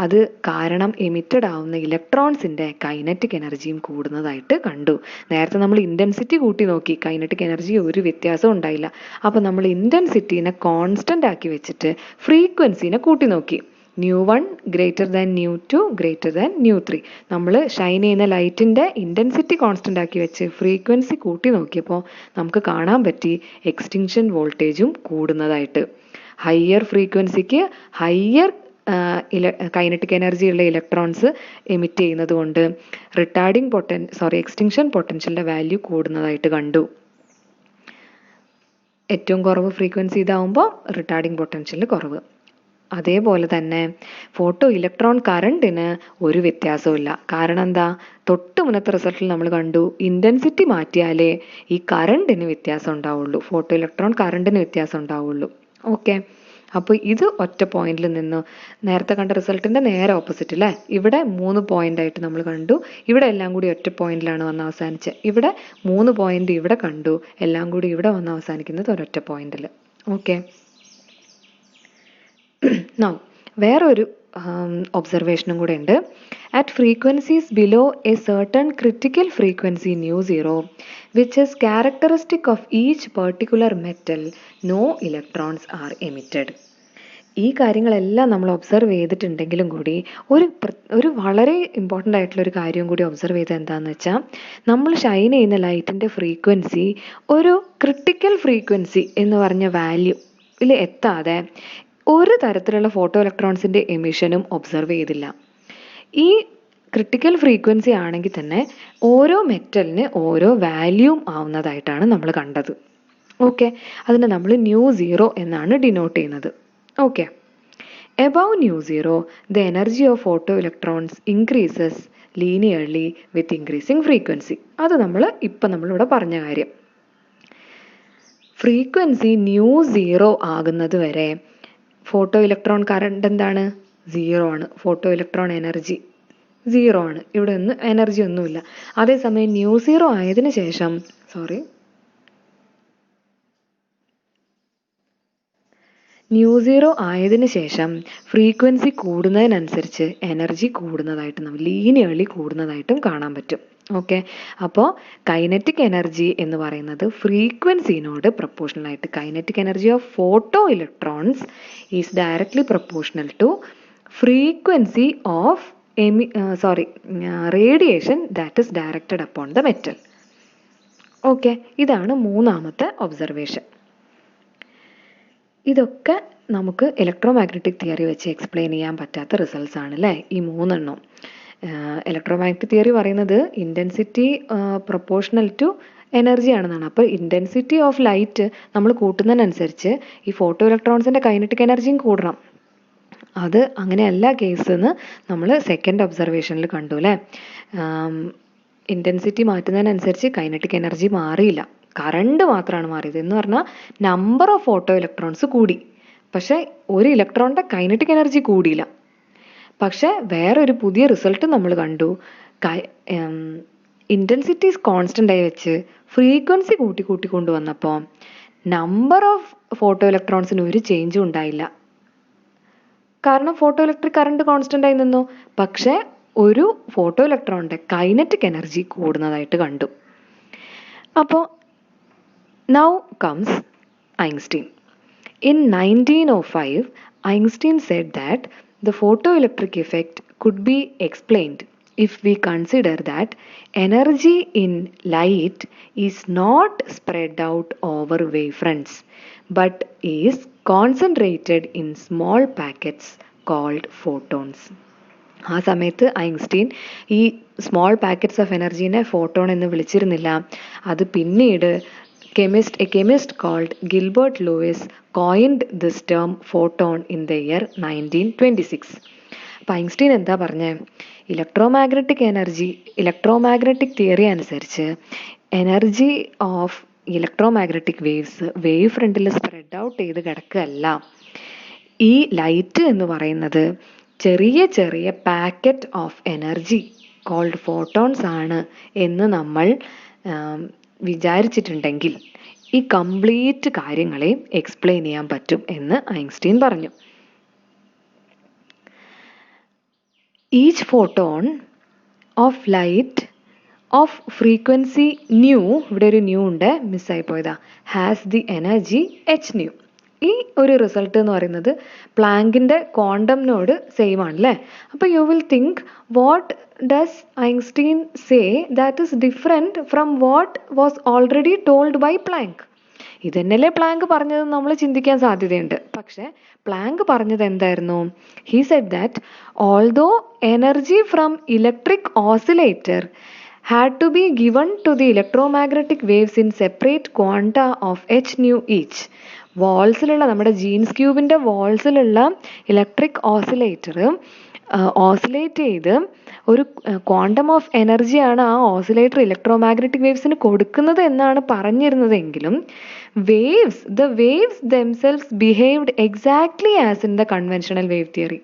Speaker 1: അത് കാരണം എമിറ്റഡ് ആവുന്ന ഇലക്ട്രോൺസിൻ്റെ കൈനറ്റിക് എനർജിയും കൂടുന്നതായിട്ട് കണ്ടു. നേരത്തെ നമ്മൾ ഇൻറ്റൻസിറ്റി കൂട്ടി നോക്കി, കൈനറ്റിക് എനർജി ഒരു വ്യത്യാസവും ഉണ്ടായില്ല. അപ്പോൾ നമ്മൾ ഇൻറ്റൻസിറ്റീനെ കോൺസ്റ്റൻ്റ് ആക്കി വെച്ചിട്ട് ഫ്രീക്വൻസീനെ കൂട്ടി നോക്കി. ν1 ഗ്രേറ്റർ ദാൻ ν2 ഗ്രേറ്റർ ദാൻ ν3. നമ്മൾ ഷൈൻ ചെയ്യുന്ന ലൈറ്റിൻ്റെ ഇൻറ്റൻസിറ്റി കോൺസ്റ്റൻ്റ് ആക്കി വെച്ച് ഫ്രീക്വൻസി കൂട്ടി നോക്കിയപ്പോൾ നമുക്ക് കാണാൻ പറ്റി എക്സ്റ്റിങ്ഷൻ വോൾട്ടേജും കൂടുന്നതായിട്ട്. ഹയർ ഫ്രീക്വൻസിക്ക് ഹയർ കൈനറ്റിക് എനർജി ഉള്ള ഇലക്ട്രോൺസ് എമിറ്റ് ചെയ്യുന്നത് കൊണ്ട് എക്സ്റ്റിങ്ഷൻ പൊട്ടൻഷ്യലിൻ്റെ വാല്യൂ കൂടുന്നതായിട്ട് കണ്ടു. ഏറ്റവും കുറവ് ഫ്രീക്വൻസി ഇതാവുമ്പോൾ റിട്ടാർഡിംഗ് പൊട്ടൻഷ്യൽ കുറവ്. അതേപോലെ തന്നെ ഫോട്ടോ ഇലക്ട്രോൺ കറണ്ടിന് ഒരു വ്യത്യാസവും. കാരണം എന്താ, തൊട്ട് മുന്നത്തെ റിസൾട്ടിൽ നമ്മൾ കണ്ടു ഇൻറ്റൻസിറ്റി മാറ്റിയാലേ ഈ കറണ്ടിന് വ്യത്യാസം ഉണ്ടാവുള്ളൂ, ഫോട്ടോ ഇലക്ട്രോൺ കറണ്ടിന് വ്യത്യാസം ഉണ്ടാവുള്ളൂ. ഓക്കെ, അപ്പോൾ ഇത് ഒറ്റ പോയിന്റിൽ നിന്ന് നേരത്തെ കണ്ട റിസൾട്ടിൻ്റെ നേരെ ഓപ്പോസിറ്റ് അല്ലേ. ഇവിടെ 3 പോയിന്റായിട്ട് നമ്മൾ കണ്ടു, ഇവിടെ എല്ലാം കൂടി ഒറ്റ പോയിന്റിലാണ് വന്ന് അവസാനിച്ചത്. ഇവിടെ 3 പോയിന്റ് ഇവിടെ കണ്ടു, എല്ലാം കൂടി ഇവിടെ വന്ന് അവസാനിക്കുന്നത് ഒരൊറ്റ പോയിന്റിൽ. ഓക്കെ, നൗ വേറൊരു ഒബ്സർവേഷനും കൂടെ ഉണ്ട്. At frequencies below a certain critical frequency ν0, which is characteristic of each particular metal, no electrons are emitted. ഈ കാര്യങ്ങളെല്ലാം നമ്മൾ ഒബ്സർവ് ചെയ്തിട്ടുണ്ടെങ്കിലും കൂടി ഒരു വളരെ ഇമ്പോർട്ടൻ്റ് ആയിട്ടുള്ള ഒരു കാര്യം കൂടി ഒബ്സർവ് ചെയ്തത് എന്താണെന്ന് വെച്ചാൽ, നമ്മൾ ഷൈൻ ചെയ്യുന്ന ലൈറ്റിൻ്റെ ഫ്രീക്വൻസി ഒരു ക്രിട്ടിക്കൽ ഫ്രീക്വൻസി എന്ന് പറഞ്ഞ വാല്യൂവിൽ എത്താതെ ഒരു തരത്തിലുള്ള ഫോട്ടോ ഇലക്ട്രോൺസിൻ്റെ എമിഷനും ഒബ്സർവ് ചെയ്തില്ല. ഈ ക്രിട്ടിക്കൽ ഫ്രീക്വൻസി ആണെങ്കിൽ തന്നെ ഓരോ മെറ്റലിന് ഓരോ വാല്യൂം ആവുന്നതായിട്ടാണ് നമ്മൾ കണ്ടത്. ഓക്കെ, അതിനെ നമ്മൾ ν0 എന്നാണ് ഡിനോട്ട് ചെയ്യുന്നത്. Okay, above ν0 the energy of photo electrons increases linearly with increasing frequency. അത് നമ്മളിവിടെ പറഞ്ഞ കാര്യം. ഫ്രീക്വൻസി ν0 ആകുന്നത് വരെ ഫോട്ടോ ഇലക്ട്രോൺ കറണ്ട് എന്താണ്, 0 ആണ്. ഫോട്ടോ ഇലക്ട്രോൺ എനർജി 0 ആണ്, ഇവിടെ ഒന്നും എനർജി ഒന്നുമില്ല. അതേസമയം ν0 ആയതിനു ശേഷം ν0 ആയതിനു ശേഷം ഫ്രീക്വൻസി കൂടുന്നതിനനുസരിച്ച് എനർജി കൂടുന്നതായിട്ട് ലീനിയർലി കൂടുന്നതായിട്ടും കാണാൻ പറ്റും. ഓക്കെ, അപ്പോൾ കൈനറ്റിക് എനർജി എന്ന് പറയുന്നത് ഫ്രീക്വൻസിനോട് പ്രൊപ്പോർഷണൽ ആയിട്ട്, kinetic energy of photo electrons is directly proportional to frequency of radiation that is directed upon the metal. Okay, ഇതാണ് മൂന്നാമത്തെ ഒബ്സർവേഷൻ. ഇതൊക്കെ നമുക്ക് ഇലക്ട്രോമാഗ്നറ്റിക് തിയറി വെച്ച് എക്സ്പ്ലെയിൻ ചെയ്യാൻ പറ്റാത്ത റിസൾട്ട്സ് ആണ് അല്ലേ, ഈ 3 എണ്ണം. ഇലക്ട്രോമാഗ്നറ്റിക് തിയറി പറയുന്നത് ഇൻറ്റൻസിറ്റി പ്രൊപ്പോർഷണൽ ടു എനർജി ആണെന്നാണ്. അപ്പോൾ ഇൻറ്റൻസിറ്റി ഓഫ് ലൈറ്റ് നമ്മൾ കൂട്ടുന്നതിനനുസരിച്ച് ഈ ഫോട്ടോ ഇലക്ട്രോൺസിൻ്റെ കൈനറ്റിക് എനർജിയും കൂടണം. അത് അങ്ങനെയല്ല കേസ് എന്ന് നമ്മൾ സെക്കൻഡ് ഒബ്സർവേഷനിൽ കണ്ടു അല്ലേ. ഇൻറ്റൻസിറ്റി മാറ്റുന്നതിനനുസരിച്ച് കൈനറ്റിക് എനർജി മാറിയില്ല, കറണ്ട് മാത്രമാണ് മാറിയത്. എന്ന് പറഞ്ഞാൽ നമ്പർ ഓഫ് ഫോട്ടോ ഇലക്ട്രോൺസ് കൂടി, പക്ഷേ ഒരു ഇലക്ട്രോണിൻ്റെ കൈനറ്റിക് എനർജി കൂടിയില്ല. പക്ഷെ വേറൊരു പുതിയ റിസൾട്ട് നമ്മൾ കണ്ടു. ഇൻറ്റൻസിറ്റി കോൺസ്റ്റൻ്റ് ആയി വെച്ച് ഫ്രീക്വൻസി കൂട്ടി കൊണ്ടുവന്നപ്പോൾ നമ്പർ ഓഫ് ഫോട്ടോ ഇലക്ട്രോൺസിന് ഒരു ചേഞ്ചും ഉണ്ടായില്ല. കാരണം ഫോട്ടോ ഇലക്ട്രിക് കറണ്ട് കോൺസ്റ്റൻ്റ് ആയി നിന്നു, പക്ഷെ ഒരു ഫോട്ടോ ഇലക്ട്രോണിൻ്റെ കൈനറ്റിക് എനർജി കൂടുന്നതായിട്ട് കണ്ടു. അപ്പോൾ now comes Einstein. In 1905, Einstein said that the photoelectric effect could be explained if we consider that energy in light is not spread out over wavefronts but is concentrated in small packets called photons. ആ സമയത്ത് ഐൻസ്റ്റീൻ ഈ സ്മോൾ പാക്കറ്റ്സ് ഓഫ് എനർജീനെ ഫോട്ടോൺ എന്ന് വിളിച്ചിരുന്നില്ല. അത് പിന്നീട് a chemist called Gilbert Lewis coined this term photon in the year 1926. അപ്പോൾ ഐൻസ്റ്റീൻ എന്താ പറഞ്ഞത്? ഇലക്ട്രോമാഗ്നറ്റിക് തിയറി അനുസരിച്ച് energy of electromagnetic waves wave ഫ്രണ്ടിൽ സ്പ്രെഡ് ഔട്ട് ചെയ്ത് കിടക്കുകയല്ല. ഈ ലൈറ്റ് എന്ന് പറയുന്നത് ചെറിയ ചെറിയ packet of energy called photons ആണ് എന്ന് നമ്മൾ വിചാരിച്ചിട്ടുണ്ടെങ്കിൽ ഈ കംപ്ലീറ്റ് കാര്യങ്ങളെ എക്സ്പ്ലെയിൻ ചെയ്യാൻ പറ്റും എന്ന് ഐൻസ്റ്റീൻ പറഞ്ഞു. Each photon of light of frequency new, ഇവിടെ ഒരു ന്യൂ ഉണ്ട്, മിസ്സായി പോയതാ, has the energy h new. ഈ ഒരു റിസൾട്ട് എന്ന് പറയുന്നത് പ്ലാങ്കിൻ്റെ ക്വാണ്ടംനോട് സെയിം ആണല്ലേ. അപ്പോൾ you will think what does Einstein say that is different from what was already told by Planck. ഇതന്നെയല്ലേ പ്ലാങ്ക് പറഞ്ഞത് നമ്മൾ ചിന്തിക്കാൻ സാധ്യതയുണ്ട്. പക്ഷെ പ്ലാങ്ക് പറഞ്ഞത് എന്തായിരുന്നു? He said that although energy from electric oscillator had to be given to the electromagnetic waves in separate quanta of h nu each. വാൾസിലുള്ള നമ്മുടെ ജീൻസ് ക്യൂബിൻ്റെ വാൾസിലുള്ള ഇലക്ട്രിക് ഓസിലേറ്റർ ഓസിലേറ്റ് ചെയ്ത് ഒരു ക്വാണ്ടം ഓഫ് എനർജിയാണ് ആ ഓസിലേറ്റർ ഇലക്ട്രോമാഗ്നറ്റിക് വേവ്സിന് കൊടുക്കുന്നത് എന്നാണ് പറഞ്ഞിരുന്നതെങ്കിലും the waves themselves behaved exactly as in the conventional wave theory.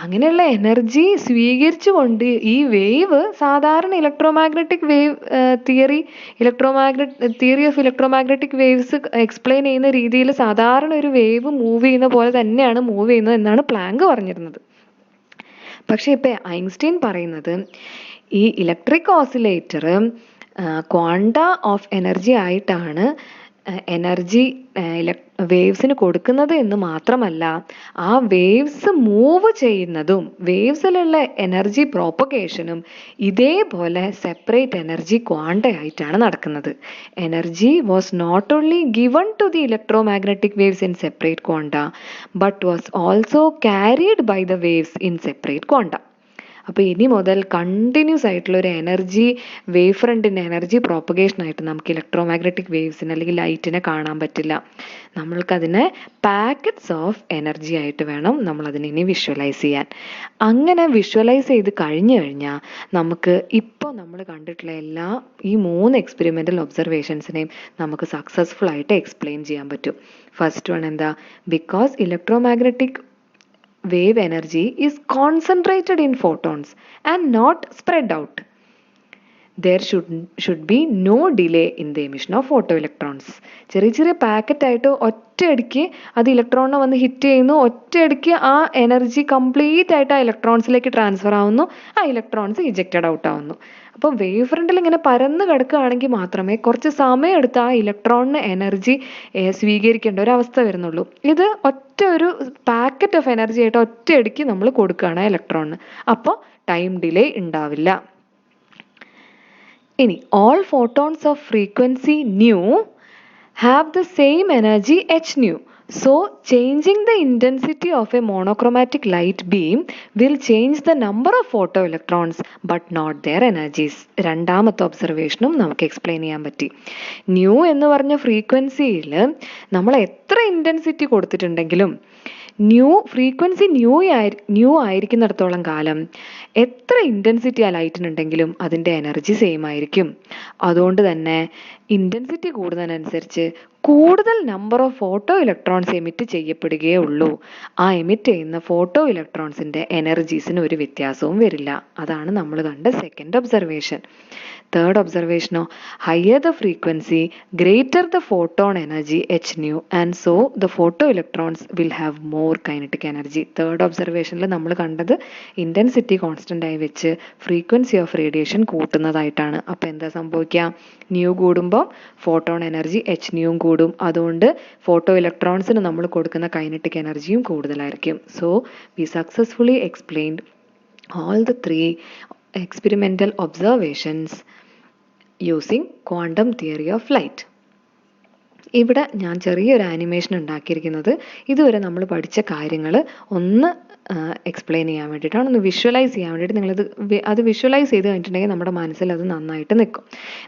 Speaker 1: അങ്ങനെയുള്ള എനർജി സ്വീകരിച്ചുകൊണ്ട് ഈ വേവ് സാധാരണ electromagnetic wave theory of electromagnetic waves explain ചെയ്യുന്ന രീതിയിൽ സാധാരണ ഒരു വേവ് മൂവ് ചെയ്യുന്ന പോലെ തന്നെയാണ് മൂവ് ചെയ്യുന്നത് എന്നാണ് പ്ലാങ്ക് പറഞ്ഞിരുന്നത്. പക്ഷെ ഇപ്പം ഐൻസ്റ്റീൻ പറയുന്നത് ഈ electric oscillator quanta of energy ആയിട്ടാണ് എനർജി വേവ്സിന് കൊടുക്കുന്നത് എന്ന് മാത്രമല്ല, ആ വേവ്സ് മൂവ് ചെയ്യുന്നതും വേവ്സിലുള്ള എനർജി പ്രോപ്പഗേഷനും ഇതേപോലെ സെപ്പറേറ്റ് എനർജി ക്വാണ്ടയായിട്ടാണ് നടക്കുന്നത്. Energy was not only given to the electromagnetic waves in separate quanta but was also carried by the waves in separate quanta. അപ്പോൾ ഇനി മുതൽ കണ്ടിന്യൂസ് ആയിട്ടുള്ള ഒരു എനർജി വേവ് ഫ്രണ്ടിൻ്റെ എനർജി പ്രോപ്പഗേഷനായിട്ട് നമുക്ക് ഇലക്ട്രോമാഗ്നറ്റിക് വേവ്സിന് അല്ലെങ്കിൽ ലൈറ്റിനെ കാണാൻ പറ്റില്ല. നമ്മൾക്കതിനെ പാക്കറ്റ്സ് ഓഫ് എനർജി ആയിട്ട് വേണം നമ്മളതിനെ ഇനി വിഷ്വലൈസ് ചെയ്യാൻ. അങ്ങനെ വിഷ്വലൈസ് ചെയ്ത് കഴിഞ്ഞു കഴിഞ്ഞാൽ നമുക്ക് ഇപ്പോൾ നമ്മൾ കണ്ടിട്ടുള്ള ഈ 3 എക്സ്പെരിമെൻ്റൽ ഒബ്സർവേഷൻസിനെയും നമുക്ക് സക്സസ്ഫുൾ ആയിട്ട് എക്സ്പ്ലെയിൻ ചെയ്യാൻ പറ്റും. ഫസ്റ്റ് വൺ എന്താ? Because electromagnetic wave energy is concentrated in photons and not spread out, there should be no delay in the emission of photoelectrons. ചെറിയ ചെറിയ പാക്കറ്റ് ആയിട്ട് ഒറ്റയടിക്ക് അത് ഇലക്ട്രോണിനെ വന്ന് ഹിറ്റ് ചെയ്യുന്നു, ഒറ്റയടിക്ക് ആ എനർജി കംപ്ലീറ്റ് ആയിട്ട് ആ ഇലക്ട്രോൺസിലേക്ക് ട്രാൻസ്ഫർ ആവുന്നു, ആ ഇലക്ട്രോൺസ് ഇജക്റ്റഡ് ഔട്ട് ആവുന്നു. അപ്പോൾ വേവ് ഫ്രണ്ടിൽ ഇങ്ങനെ പരന്ന് കിടക്കുകയാണെങ്കിൽ മാത്രമേ കുറച്ച് സമയം എടുത്ത് ആ ഇലക്ട്രോണിന് എനർജി സ്വീകരിക്കേണ്ട ഒരു അവസ്ഥ വരുന്നുള്ളൂ. ഇത് ഒരു പാക്കറ്റ് ഓഫ് എനർജി ആയിട്ട് ഒറ്റയടിക്ക് നമ്മൾ കൊടുക്കുകയാണ് ഇലക്ട്രോണിന്, അപ്പോൾ ടൈം ഡിലേ ഉണ്ടാവില്ല. ഇനി all photons of frequency nu have the same energy h nu. So changing the intensity of a monochromatic light beam will change the number of photoelectrons but not their energies. രണ്ടാമത്തെ ഒബ്സർവേഷനും നമുക്ക് എക്സ്പ്ലെയിൻ ചെയ്യാൻ പറ്റി. ന്യൂ എന്ന് പറഞ്ഞ ഫ്രീക്വൻസിയിൽ നമ്മൾ എത്ര ഇൻറ്റൻസിറ്റി കൊടുത്തിട്ടുണ്ടെങ്കിലും ഫ്രീക്വൻസി ന്യൂ ആയിരിക്കുന്നിടത്തോളം കാലം എത്ര ഇൻറ്റൻസിറ്റി ആ ലൈറ്റിനുണ്ടെങ്കിലും അതിൻ്റെ എനർജി സെയിം ആയിരിക്കും. അതുകൊണ്ട് തന്നെ ഇൻറ്റൻസിറ്റി കൂടുന്നതിനനുസരിച്ച് കൂടുതൽ number of photo electrons emit ചെയ്യപ്പെടുകയേ ഉള്ളൂ. ആ എമിറ്റ് ചെയ്യുന്ന ഫോട്ടോ ഇലക്ട്രോൺസിൻ്റെ എനർജീസിന് ഒരു വ്യത്യാസവും വരില്ല. അതാണ് നമ്മൾ കണ്ട സെക്കൻഡ് ഒബ്സർവേഷൻ. തേർഡ് ഒബ്സർവേഷനോ, higher the frequency greater the photon energy h nu and so the photoelectrons will have more kinetic energy. Third ഒബ്സർവേഷനിൽ നമ്മൾ കണ്ടത് ഇൻറ്റൻസിറ്റി കോൺസ്റ്റൻ്റ് ആയി വെച്ച് ഫ്രീക്വൻസി ഓഫ് റേഡിയേഷൻ കൂട്ടുന്നതായിട്ടാണ്. അപ്പോൾ എന്താ സംഭവിക്കുക? ന്യൂ കൂടുമ്പോൾ ഫോട്ടോൺ എനർജി എച്ച് ന്യൂവും കൂടും. അതുകൊണ്ട് ഫോട്ടോ ഇലക്ട്രോൺസിന് നമ്മൾ കൊടുക്കുന്ന കൈനറ്റിക് എനർജിയും കൂടുതലായിരിക്കും. So we successfully explained all the 3 experimental observations using quantum theory of light. ഇവിടെ ഞാൻ ചെറിയൊരു ആനിമേഷൻ ഉണ്ടാക്കിയിരിക്കുന്നത് ഇതുവരെ നമ്മൾ പഠിച്ച കാര്യങ്ങൾ ഒന്ന് എക്സ്പ്ലെയിൻ ചെയ്യാൻ വേണ്ടിയിട്ടാണ്, ഒന്ന് വിഷ്വലൈസ് ചെയ്യാൻ വേണ്ടിയിട്ട്. അത് വിഷ്വലൈസ് ചെയ്ത് കഴിഞ്ഞിട്ടുണ്ടെങ്കിൽ നമ്മുടെ മനസ്സിൽ അത് നന്നായിട്ട് നിൽക്കും.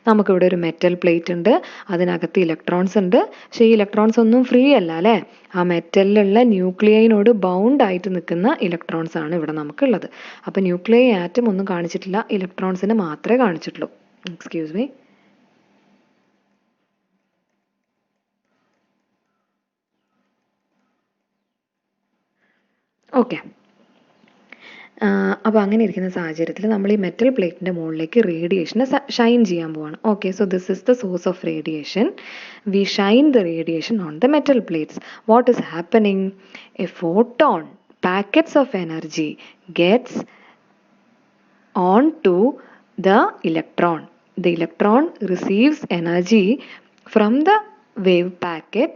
Speaker 1: നമുക്കിവിടെ ഒരു മെറ്റൽ പ്ലേറ്റ് ഉണ്ട്, അതിനകത്ത് ഇലക്ട്രോൺസ് ഉണ്ട്. പക്ഷേ ഈ ഇലക്ട്രോൺസ് ഒന്നും ഫ്രീ അല്ല അല്ലേ, ആ മെറ്റലിലുള്ള ന്യൂക്ലിയൈനോട് ബൗണ്ട് ആയിട്ട് നിൽക്കുന്ന ഇലക്ട്രോൺസ് ആണ് ഇവിടെ നമുക്കുള്ളത്. അപ്പോൾ ന്യൂക്ലിയർ ആറ്റം ഒന്നും കാണിച്ചിട്ടില്ല, ഇലക്ട്രോൺസിനെ മാത്രമേ കാണിച്ചിട്ടുള്ളൂ. Excuse me. ഓക്കെ, അപ്പോൾ അങ്ങനെ ഇരിക്കുന്ന സാഹചര്യത്തിൽ നമ്മൾ ഈ മെറ്റൽ പ്ലേറ്റിൻ്റെ മുകളിലേക്ക് റേഡിയേഷനെ ഷൈൻ ചെയ്യാൻ പോവാണ്. Okay, so this is the source of radiation. We shine the radiation on the metal plates. What is happening? A photon, packets of energy gets on to the electron. The electron receives energy from the wave packet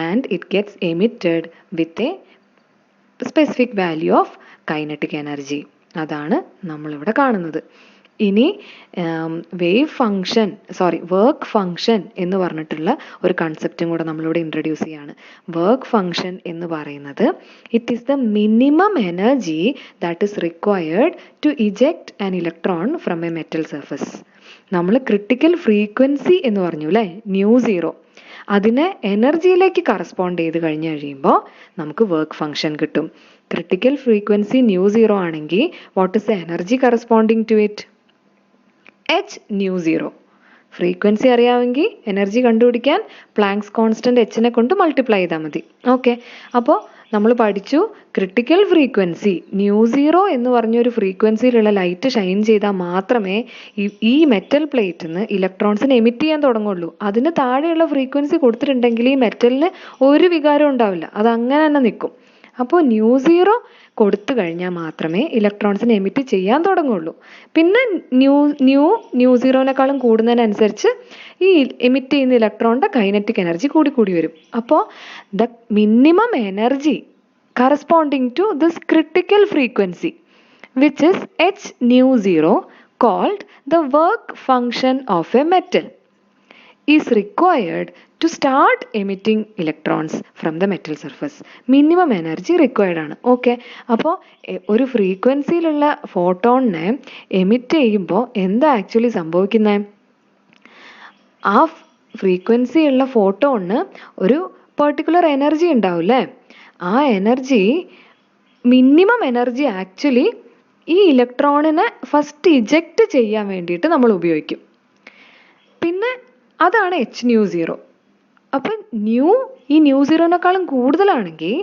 Speaker 1: and it gets emitted with a specific value of kinetic energy. അതാണ് നമ്മളിവിടെ കാണുന്നത്. ഇനി വർക്ക് ഫങ്ഷൻ എന്ന് പറഞ്ഞിട്ടുള്ള ഒരു കൺസെപ്റ്റും കൂടെ നമ്മളിവിടെ ഇൻട്രൊഡ്യൂസ് ചെയ്യാണ്. വർക്ക് ഫങ്ഷൻ എന്ന് പറയുന്നത് it is the minimum energy that is required to eject an electron from a metal surface. നമ്മൾ ക്രിട്ടിക്കൽ ഫ്രീക്വൻസി എന്ന് പറഞ്ഞു അല്ലേ, µ0. അതിനെ എനർജിയിലേക്ക് കറസ്പോണ്ട് ചെയ്ത് കഴിഞ്ഞ് കഴിയുമ്പോൾ നമുക്ക് വർക്ക് ഫങ്ഷൻ കിട്ടും. ക്രിട്ടിക്കൽ ഫ്രീക്വൻസി µ0 ആണെങ്കിൽ what is the energy corresponding to it? h/µ0. Frequency അറിയാമെങ്കിൽ എനർജി കണ്ടുപിടിക്കാൻ പ്ലാങ്ക്സ് കോൺസ്റ്റന്റ് എച്ചിനെ കൊണ്ട് മൾട്ടിപ്ലൈ ചെയ്താൽ മതി. ഓക്കെ, അപ്പോൾ നമ്മൾ പഠിച്ചു ക്രിട്ടിക്കൽ ഫ്രീക്വൻസി µ0 എന്ന് പറഞ്ഞൊരു ഫ്രീക്വൻസിയിലുള്ള ലൈറ്റ് ഷൈൻ ചെയ്താൽ മാത്രമേ ഈ മെറ്റൽ പ്ലേറ്റിൽ നിന്ന് ഇലക്ട്രോൺസിന് എമിറ്റ് ചെയ്യാൻ തുടങ്ങുള്ളൂ. അതിന് താഴെയുള്ള ഫ്രീക്വൻസി കൊടുത്തിട്ടുണ്ടെങ്കിൽ ഈ മെറ്റലിന് ഒരു വികാരം ഉണ്ടാവില്ല, അത് അങ്ങനെ തന്നെ നിൽക്കും. അപ്പോൾ µ0 കൊടുത്തു കഴിഞ്ഞാൽ മാത്രമേ ഇലക്ട്രോൺസിനെ എമിറ്റ് ചെയ്യാൻ തുടങ്ങുള്ളൂ. പിന്നെ µ0നേക്കാളും കൂടുന്നതിനനുസരിച്ച് ഈ എമിറ്റ് ചെയ്യുന്ന ഇലക്ട്രോണിൻ്റെ കൈനറ്റിക് എനർജി കൂടി വരും. അപ്പോൾ the minimum energy corresponding to this critical frequency which is h/µ0 called the work function of a metal is required to start emitting electrons from the metal surface. Minimum energy required ആണ്. ഓക്കെ, അപ്പോൾ ഒരു ഫ്രീക്വൻസിയിലുള്ള ഫോട്ടോണിനെ എമിറ്റ് ചെയ്യുമ്പോൾ എന്താ ആക്ച്വലി സംഭവിക്കുന്നത്? ആ ഫ്രീക്വൻസിയുള്ള ഫോട്ടോണിന് ഒരു പെർട്ടിക്കുലർ എനർജി ഉണ്ടാവില്ലേ, ആ എനർജി മിനിമം എനർജി ആക്ച്വലി ഈ ഇലക്ട്രോണിനെ ഫസ്റ്റ് ഇജക്റ്റ് ചെയ്യാൻ വേണ്ടിയിട്ട് നമ്മൾ ഉപയോഗിക്കും. പിന്നെ അതാണ് h/µ0. അപ്പം ഈ µ0നേക്കാളും കൂടുതലാണെങ്കിൽ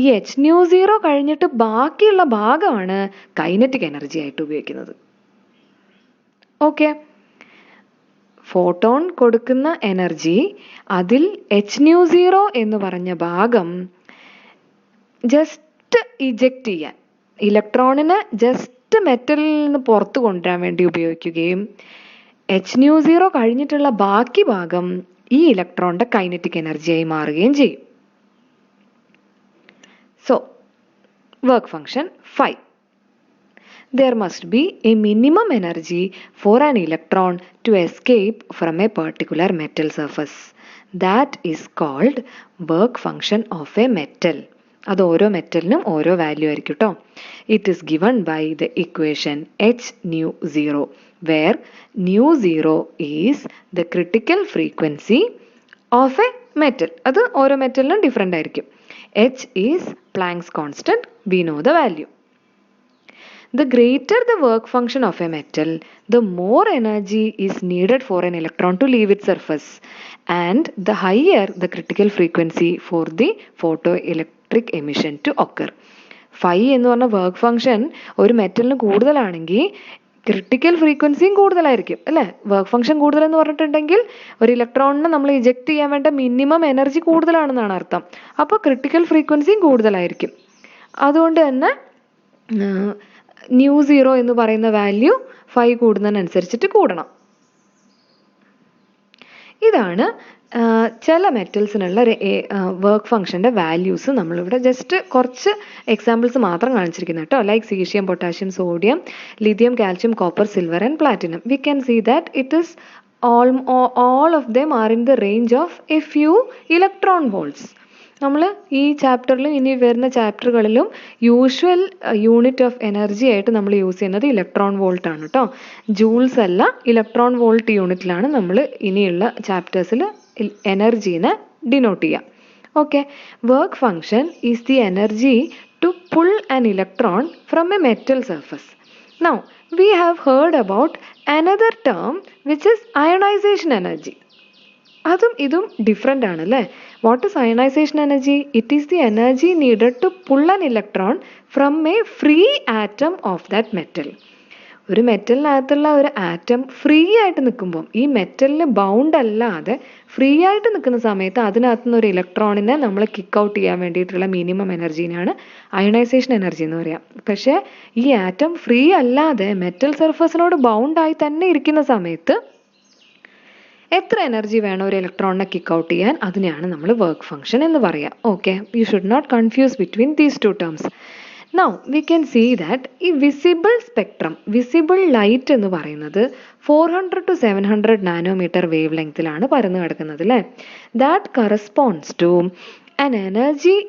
Speaker 1: ഈ h/µ0 കഴിഞ്ഞിട്ട് ബാക്കിയുള്ള ഭാഗമാണ് കൈനറ്റിക് എനർജി ആയിട്ട് ഉപയോഗിക്കുന്നത്. ഓക്കെ, ഫോട്ടോൺ കൊടുക്കുന്ന എനർജി അതിൽ h/µ0 എന്ന് പറഞ്ഞ ഭാഗം ജസ്റ്റ് ഇജക്റ്റ് ചെയ്യാൻ, ഇലക്ട്രോണിനെ ജസ്റ്റ് മെറ്റലിൽ നിന്ന് പുറത്തു കൊണ്ടുവരാൻ വേണ്ടി ഉപയോഗിക്കുകയും h/µ0 കഴിഞ്ഞിട്ടുള്ള ബാക്കി ഭാഗം ഈ ഇലക്ട്രോണിന്റെ കൈനറ്റിക് എനർജിയായി മാറുകയും ചെയ്യും. So work function 5. There must be a minimum energy for an electron to escape from a particular metal surface. That is called work function of a metal. അത് ഓരോ മെറ്റലിനും ഓരോ വാല്യൂ ആയിരിക്കും കേട്ടോ. It is given by the equation h/µ0 where µ0 is the critical frequency of a metal. അത് ഓരോ മെറ്റലിനും ഡിഫറെൻ്റ് ആയിരിക്കും. h is Planck's constant, we know the value. The greater the work function of a metal, the more energy is needed for an electron to leave its surface and the higher the critical frequency for the photoelectric emission to occur. phi എന്ന് പറഞ്ഞ വർക്ക് ഫംഗ്ഷൻ ഒരു മെറ്റലിന് കൂടുതലാണെങ്കിൽ ക്രിട്ടിക്കൽ ഫ്രീക്വൻസിയും കൂടുതലായിരിക്കും അല്ലേ. വർക്ക് ഫംഗ്ഷൻ കൂടുതലെന്ന് പറഞ്ഞിട്ടുണ്ടെങ്കിൽ ഒരു ഇലക്ട്രോണിനെ നമ്മൾ ഇജക്ട് ചെയ്യാൻ വേണ്ട മിനിമം എനർജി കൂടുതലാണെന്നാണ് അർത്ഥം. അപ്പോൾ ക്രിട്ടിക്കൽ ഫ്രീക്വൻസിയും കൂടുതലായിരിക്കും. അതുകൊണ്ട് തന്നെ µ0 എന്ന് പറയുന്ന വാല്യൂ 5 കൂടുന്നതിനനുസരിച്ചിട്ട് കൂടണം. ഇതാണ് ചില മെറ്റൽസിനുള്ള വർക്ക് ഫംഗ്ഷൻ്റെ വാല്യൂസ് നമ്മളിവിടെ ജസ്റ്റ് കുറച്ച് എക്സാമ്പിൾസ് മാത്രം കാണിച്ചിരിക്കുന്നത് കേട്ടോ. Like caesium, potassium, sodium, lithium, calcium, copper, silver and platinum. We can see that it is all of them are in the range of a few electron volts. നമ്മൾ ഈ ചാപ്റ്ററിലും ഇനി വരുന്ന ചാപ്റ്ററുകളിലും യൂഷ്വൽ യൂണിറ്റ് ഓഫ് എനർജി ആയിട്ട് നമ്മൾ യൂസ് ചെയ്യുന്നത് ഇലക്ട്രോൺ വോൾട്ട് ആണ് കേട്ടോ. ജൂൾസ് അല്ല, ഇലക്ട്രോൺ വോൾട്ട് യൂണിറ്റിലാണ് നമ്മൾ ഇനിയുള്ള ചാപ്റ്റേഴ്സിൽ എനർജീനെ ഡിനോട്ട് ചെയ്യുക. Okay, work function is the energy to pull an electron from a metal surface. Now, we have heard about another term which is ionization energy. അതും ഇതും ഡിഫറെൻ്റ് ആണ് അല്ലേ. What is ionisation energy? It is the energy needed to pull an electron from a free atom of that metal. ഒരു മെറ്റലിനകത്തുള്ള ഒരു ആറ്റം ഫ്രീ ആയിട്ട് നിൽക്കുമ്പോൾ, ഈ മെറ്റലിന് ബൗണ്ട് അല്ലാതെ ഫ്രീ ആയിട്ട് നിൽക്കുന്ന സമയത്ത് അതിനകത്തു നിന്ന് ഒരു ഇലക്ട്രോണിനെ നമ്മൾ കിക്ക് ഔട്ട് ചെയ്യാൻ വേണ്ടിയിട്ടുള്ള മിനിമം എനർജീനാണ് അയണൈസേഷൻ എനർജി എന്ന് പറയാം. പക്ഷേ ഈ ആറ്റം ഫ്രീ അല്ലാതെ മെറ്റൽ സർഫസിനോട് ബൗണ്ടായി തന്നെ ഇരിക്കുന്ന സമയത്ത് എത്ര എനർജി വേണം ഒരു ഇലക്ട്രോണിനെ കിക്ക് ഔട്ട് ചെയ്യാൻ, അതിനെയാണ് നമ്മൾ വർക്ക് ഫംഗ്ഷൻ എന്ന് പറയുക. Okay, you should not confuse between these two terms. Now we can see that ഈ വിസിബിൾ സ്പെക്ട്രം, വിസിബിൾ ലൈറ്റ് എന്ന് പറയുന്നത് 400 to 700 നാനോമീറ്റർ വേവ് ലെങ്തിലാണ് പരന്നു കിടക്കുന്നത് അല്ലേ. That corresponds to an energy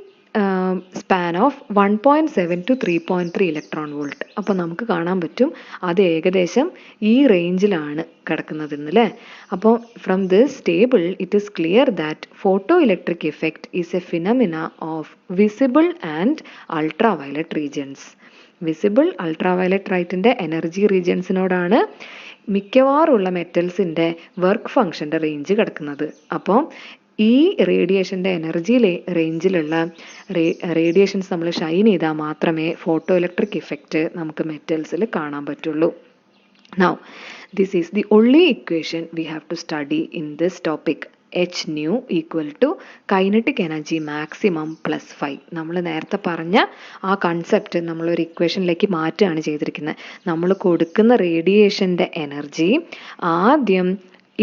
Speaker 1: span of 1.7 to 3.3 electron volt. അപ്പോൾ നമുക്ക് കാണാൻ പറ്റും അത് ഏകദേശം ഈ റേഞ്ചിലാണ് കിടക്കുന്നത് അല്ലേ. അപ്പോൾ from this table it is clear that photoelectric effect is a phenomena of visible and ultraviolet regions. Visible ultraviolet ലൈറ്റിൻ്റെ എനർജി റീജിയൻസിനോടാണ് മിക്കവാറുള്ള മെറ്റൽസിൻ്റെ വർക്ക് ഫംഗ്ഷൻ്റെ റേഞ്ച് കിടക്കുന്നത്. അപ്പോൾ ഈ റേഡിയേഷൻ്റെ എനർജി റേഞ്ചിലുള്ള റേഡിയേഷൻസ് നമ്മൾ ഷൈൻ ചെയ്താൽ മാത്രമേ ഫോട്ടോ ഇലക്ട്രിക് ഇഫക്റ്റ് നമുക്ക് മെറ്റൽസിൽ കാണാൻ പറ്റുള്ളൂ. Now, this is the only equation we have to study in this topic. H nu equal to kinetic energy maximum plus phi. നമ്മൾ നേരത്തെ പറഞ്ഞ ആ കൺസെപ്റ്റ് നമ്മളൊരു ഇക്വേഷനിലേക്ക് മാറ്റുകയാണ് ചെയ്തിരിക്കുന്നത്. നമ്മൾ കൊടുക്കുന്ന റേഡിയേഷൻ്റെ എനർജി ആദ്യം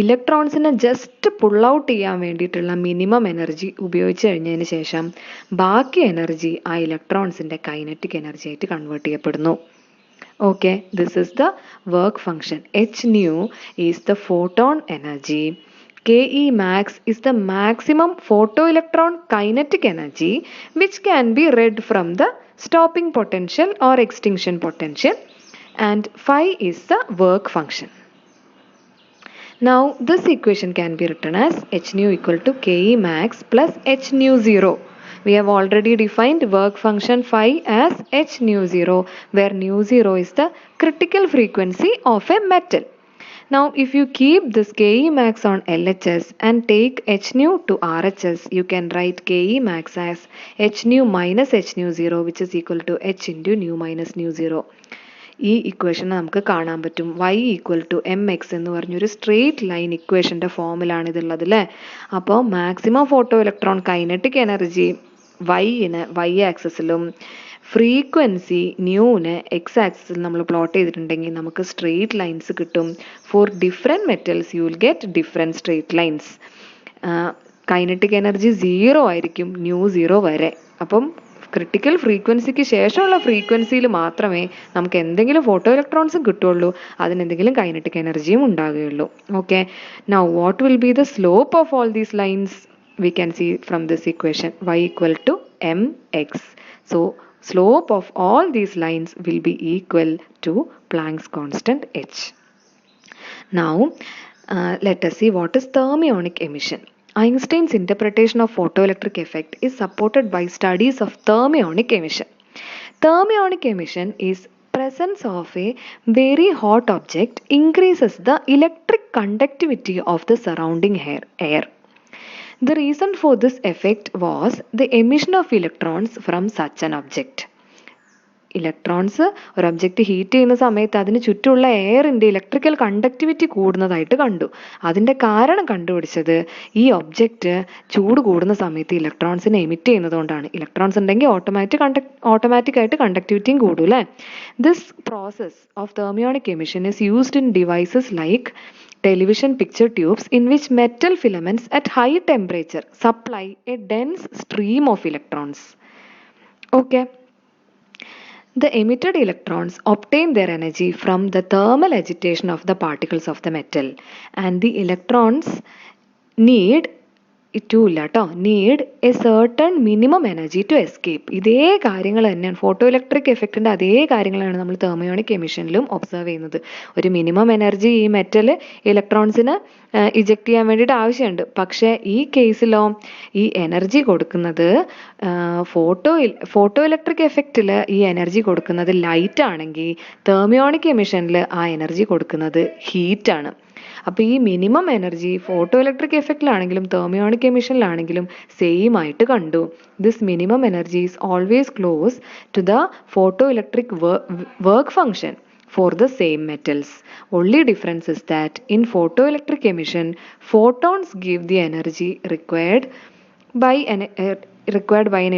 Speaker 1: ഇലക്ട്രോൺസിനെ ജസ്റ്റ് പുൾ ഔട്ട് ചെയ്യാൻ വേണ്ടിയിട്ടുള്ള മിനിമം എനർജി ഉപയോഗിച്ച് കഴിഞ്ഞതിന് ശേഷം ബാക്കി എനർജി ആ ഇലക്ട്രോൺസിൻ്റെ കൈനറ്റിക് എനർജി ആയിട്ട് കൺവേർട്ട് ചെയ്യപ്പെടുന്നു. Okay, this is the work function. H nu is the photon energy. Ke max is the maximum photoelectron kinetic energy which can be read from the stopping potential or extinction potential, and phi is the work function. Now this equation can be written as H nu equal to Ke max plus H nu 0. We have already defined work function phi as H nu 0, where nu 0 is the critical frequency of a metal. Now if you keep this Ke max on LHS and take H nu to RHS, you can write Ke max as H nu minus H nu 0, which is equal to H into nu minus nu 0. ഈ ഇക്വേഷൻ നമുക്ക് കാണാൻ പറ്റും y equal to M X എന്ന് പറഞ്ഞൊരു സ്ട്രെയിറ്റ് ലൈൻ ഇക്വേഷൻ്റെ ഫോമിലാണ് ഇതുള്ളത് അല്ലേ. അപ്പോൾ maximum photoelectron kinetic energy വൈന് വൈ ആക്സിസിലും ഫ്രീക്വൻസി ന്യൂന് എക്സ് ആക്സിസിൽ നമ്മൾ പ്ലോട്ട് ചെയ്തിട്ടുണ്ടെങ്കിൽ നമുക്ക് സ്ട്രെയിറ്റ് ലൈൻസ് കിട്ടും. For different metals you will get different straight lines. Kinetic energy 0 ആയിരിക്കും ന്യൂ 0 വരെ. അപ്പം ക്രിട്ടിക്കൽ ഫ്രീക്വൻസിക്ക് ശേഷമുള്ള ഫ്രീക്വൻസിയിൽ മാത്രമേ നമുക്ക് എന്തെങ്കിലും ഫോട്ടോ ഇലക്ട്രോൺസും കിട്ടുള്ളൂ, അതിനെന്തെങ്കിലും കൈനറ്റിക് എനർജിയും ഉണ്ടാകുകയുള്ളൂ. Okay, now what will be the slope of all these lines? We can see from this equation y equal to mx. So slope of all these lines will be equal to Planck's constant h. Now let us see what is thermionic emission. Einstein's interpretation of photoelectric effect is supported by studies of thermionic emission. Thermionic emission is presence of a very hot object increases the electric conductivity of the surrounding air. The reason for this effect was the emission of electrons from such an object. Electrons ഒരു ഒബ്ജക്റ്റ് ഹീറ്റ് ചെയ്യുന്ന സമയത്ത് അതിന് ചുറ്റുമുള്ള എയറിൻ്റെ ഇലക്ട്രിക്കൽ കണ്ടക്ടിവിറ്റി കൂടുന്നതായിട്ട് കണ്ടു. അതിൻ്റെ കാരണം കണ്ടുപിടിച്ചത് ഈ ഒബ്ജക്റ്റ് ചൂട് കൂടുന്ന സമയത്ത് ഇലക്ട്രോൺസിനെ എമിറ്റ് ചെയ്യുന്നതുകൊണ്ടാണ്. ഇലക്ട്രോൺസ് ഉണ്ടെങ്കിൽ ഓട്ടോമാറ്റിക്കായിട്ട് കണ്ടക്ടിവിറ്റിയും കൂടും അല്ലേ. This process of thermionic emission is used in devices like television picture tubes in which metal filaments at high temperature supply a dense stream of electrons. Okay. The emitted electrons obtain their energy from the thermal agitation of the particles of the metal, and the electrons need need a certain minimum energy to escape. ഇതേ കാര്യങ്ങൾ തന്നെയാണ് ഫോട്ടോ ഇലക്ട്രിക് എഫക്റ്റിൻ്റെ അതേ കാര്യങ്ങളാണ് നമ്മൾ തെർമിയോണിക് എമിഷനിലും ഒബ്സർവ് ചെയ്യുന്നത്. ഒരു മിനിമം എനർജി ഈ മെറ്റൽ ഇലക്ട്രോൺസിന് ഇജക്ട് ചെയ്യാൻ വേണ്ടിയിട്ട് ആവശ്യമുണ്ട്. പക്ഷേ ഈ കേസിലോ ഈ എനർജി കൊടുക്കുന്നത് ഫോട്ടോ ഇലക്ട്രിക് എഫക്റ്റിൽ ഈ എനർജി കൊടുക്കുന്നത് ലൈറ്റ് ആണെങ്കിൽ തെർമിയോണിക് എമിഷനിൽ ആ എനർജി കൊടുക്കുന്നത് ഹീറ്റാണ്. അപ്പോൾ ഈ മിനിമം എനർജി ഫോട്ടോ ഇലക്ട്രിക് എഫക്റ്റിലാണെങ്കിലും തെർമിയോണിക് എമിഷനിലാണെങ്കിലും സെയിം ആയിട്ട് കണ്ടു. This minimum energy is always close to the photoelectric work function for the same metals. Only difference is that in photoelectric emission, photons give the energy required by an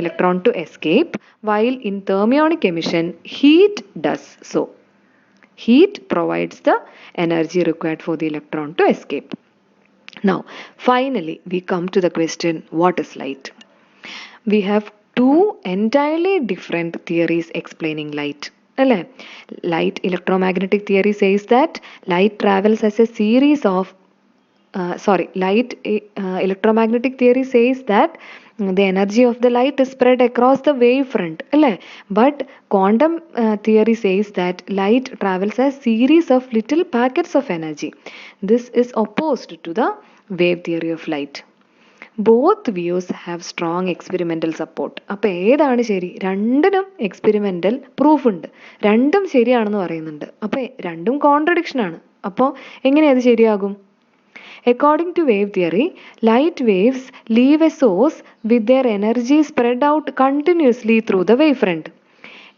Speaker 1: electron to escape, while in thermionic emission, heat does so. Heat provides the energy required for the electron to escape. Now, finally, we come to the question, what is light? We have two entirely different theories explaining light. Light electromagnetic theory says that light travels as a series of electromagnetic theory says that the energy of the light is spread across the wavefront. But quantum theory says that light travels as series of little packets of energy. This is opposed to the wave theory of light. Both views have strong experimental support. അപ്പോൾ ഏതാണ് ശരി? രണ്ടിനും എക്സ്പെരിമെൻ്റൽ പ്രൂഫ് ഉണ്ട്, രണ്ടും ശരിയാണെന്ന് പറയുന്നുണ്ട്. അപ്പോൾ രണ്ടും കോൺട്രഡിക്ഷൻ ആണ്. അപ്പോൾ എങ്ങനെ അത് ശരിയാകും? According to wave theory, light waves leave a source with their energy spread out continuously through the wavefront.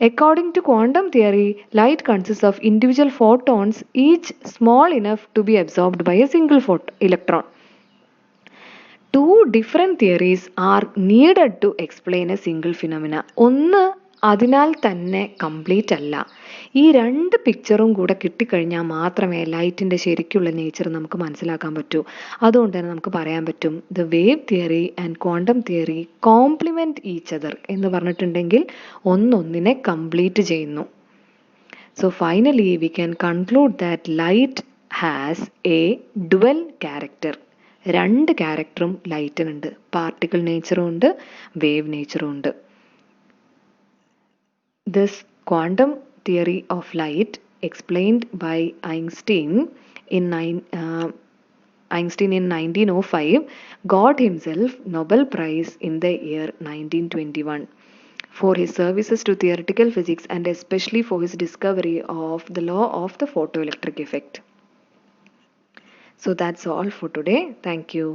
Speaker 1: According to quantum theory, light consists of individual photons, each small enough to be absorbed by a single electron. Two different theories are needed to explain a single phenomena. ഒന്ന് അതിനാൽ തന്നെ കംപ്ലീറ്റ് അല്ല. ഈ രണ്ട് പിക്ചറും കൂടെ കിട്ടിക്കഴിഞ്ഞാൽ മാത്രമേ ലൈറ്റിൻ്റെ ശരിക്കുള്ള നേച്ചർ നമുക്ക് മനസ്സിലാക്കാൻ പറ്റൂ. അതുകൊണ്ട് തന്നെ നമുക്ക് പറയാൻ പറ്റും the wave theory and quantum theory compliment each other എന്ന് പറഞ്ഞിട്ടുണ്ടെങ്കിൽ ഒന്നൊന്നിനെ കംപ്ലീറ്റ് ചെയ്യുന്നു. So finally we can conclude that light has A dual character. രണ്ട് ക്യാരക്ടറും ലൈറ്റിനുണ്ട്. പാർട്ടിക്കിൾ നേച്ചറും ഉണ്ട്, വേവ് നേച്ചറും ഉണ്ട്. This quantum theory of light explained by Einstein in 1905 got himself Nobel Prize in the year 1921 for his services to theoretical physics and especially for his discovery of the law of the photoelectric effect. So that's all for today. Thank you.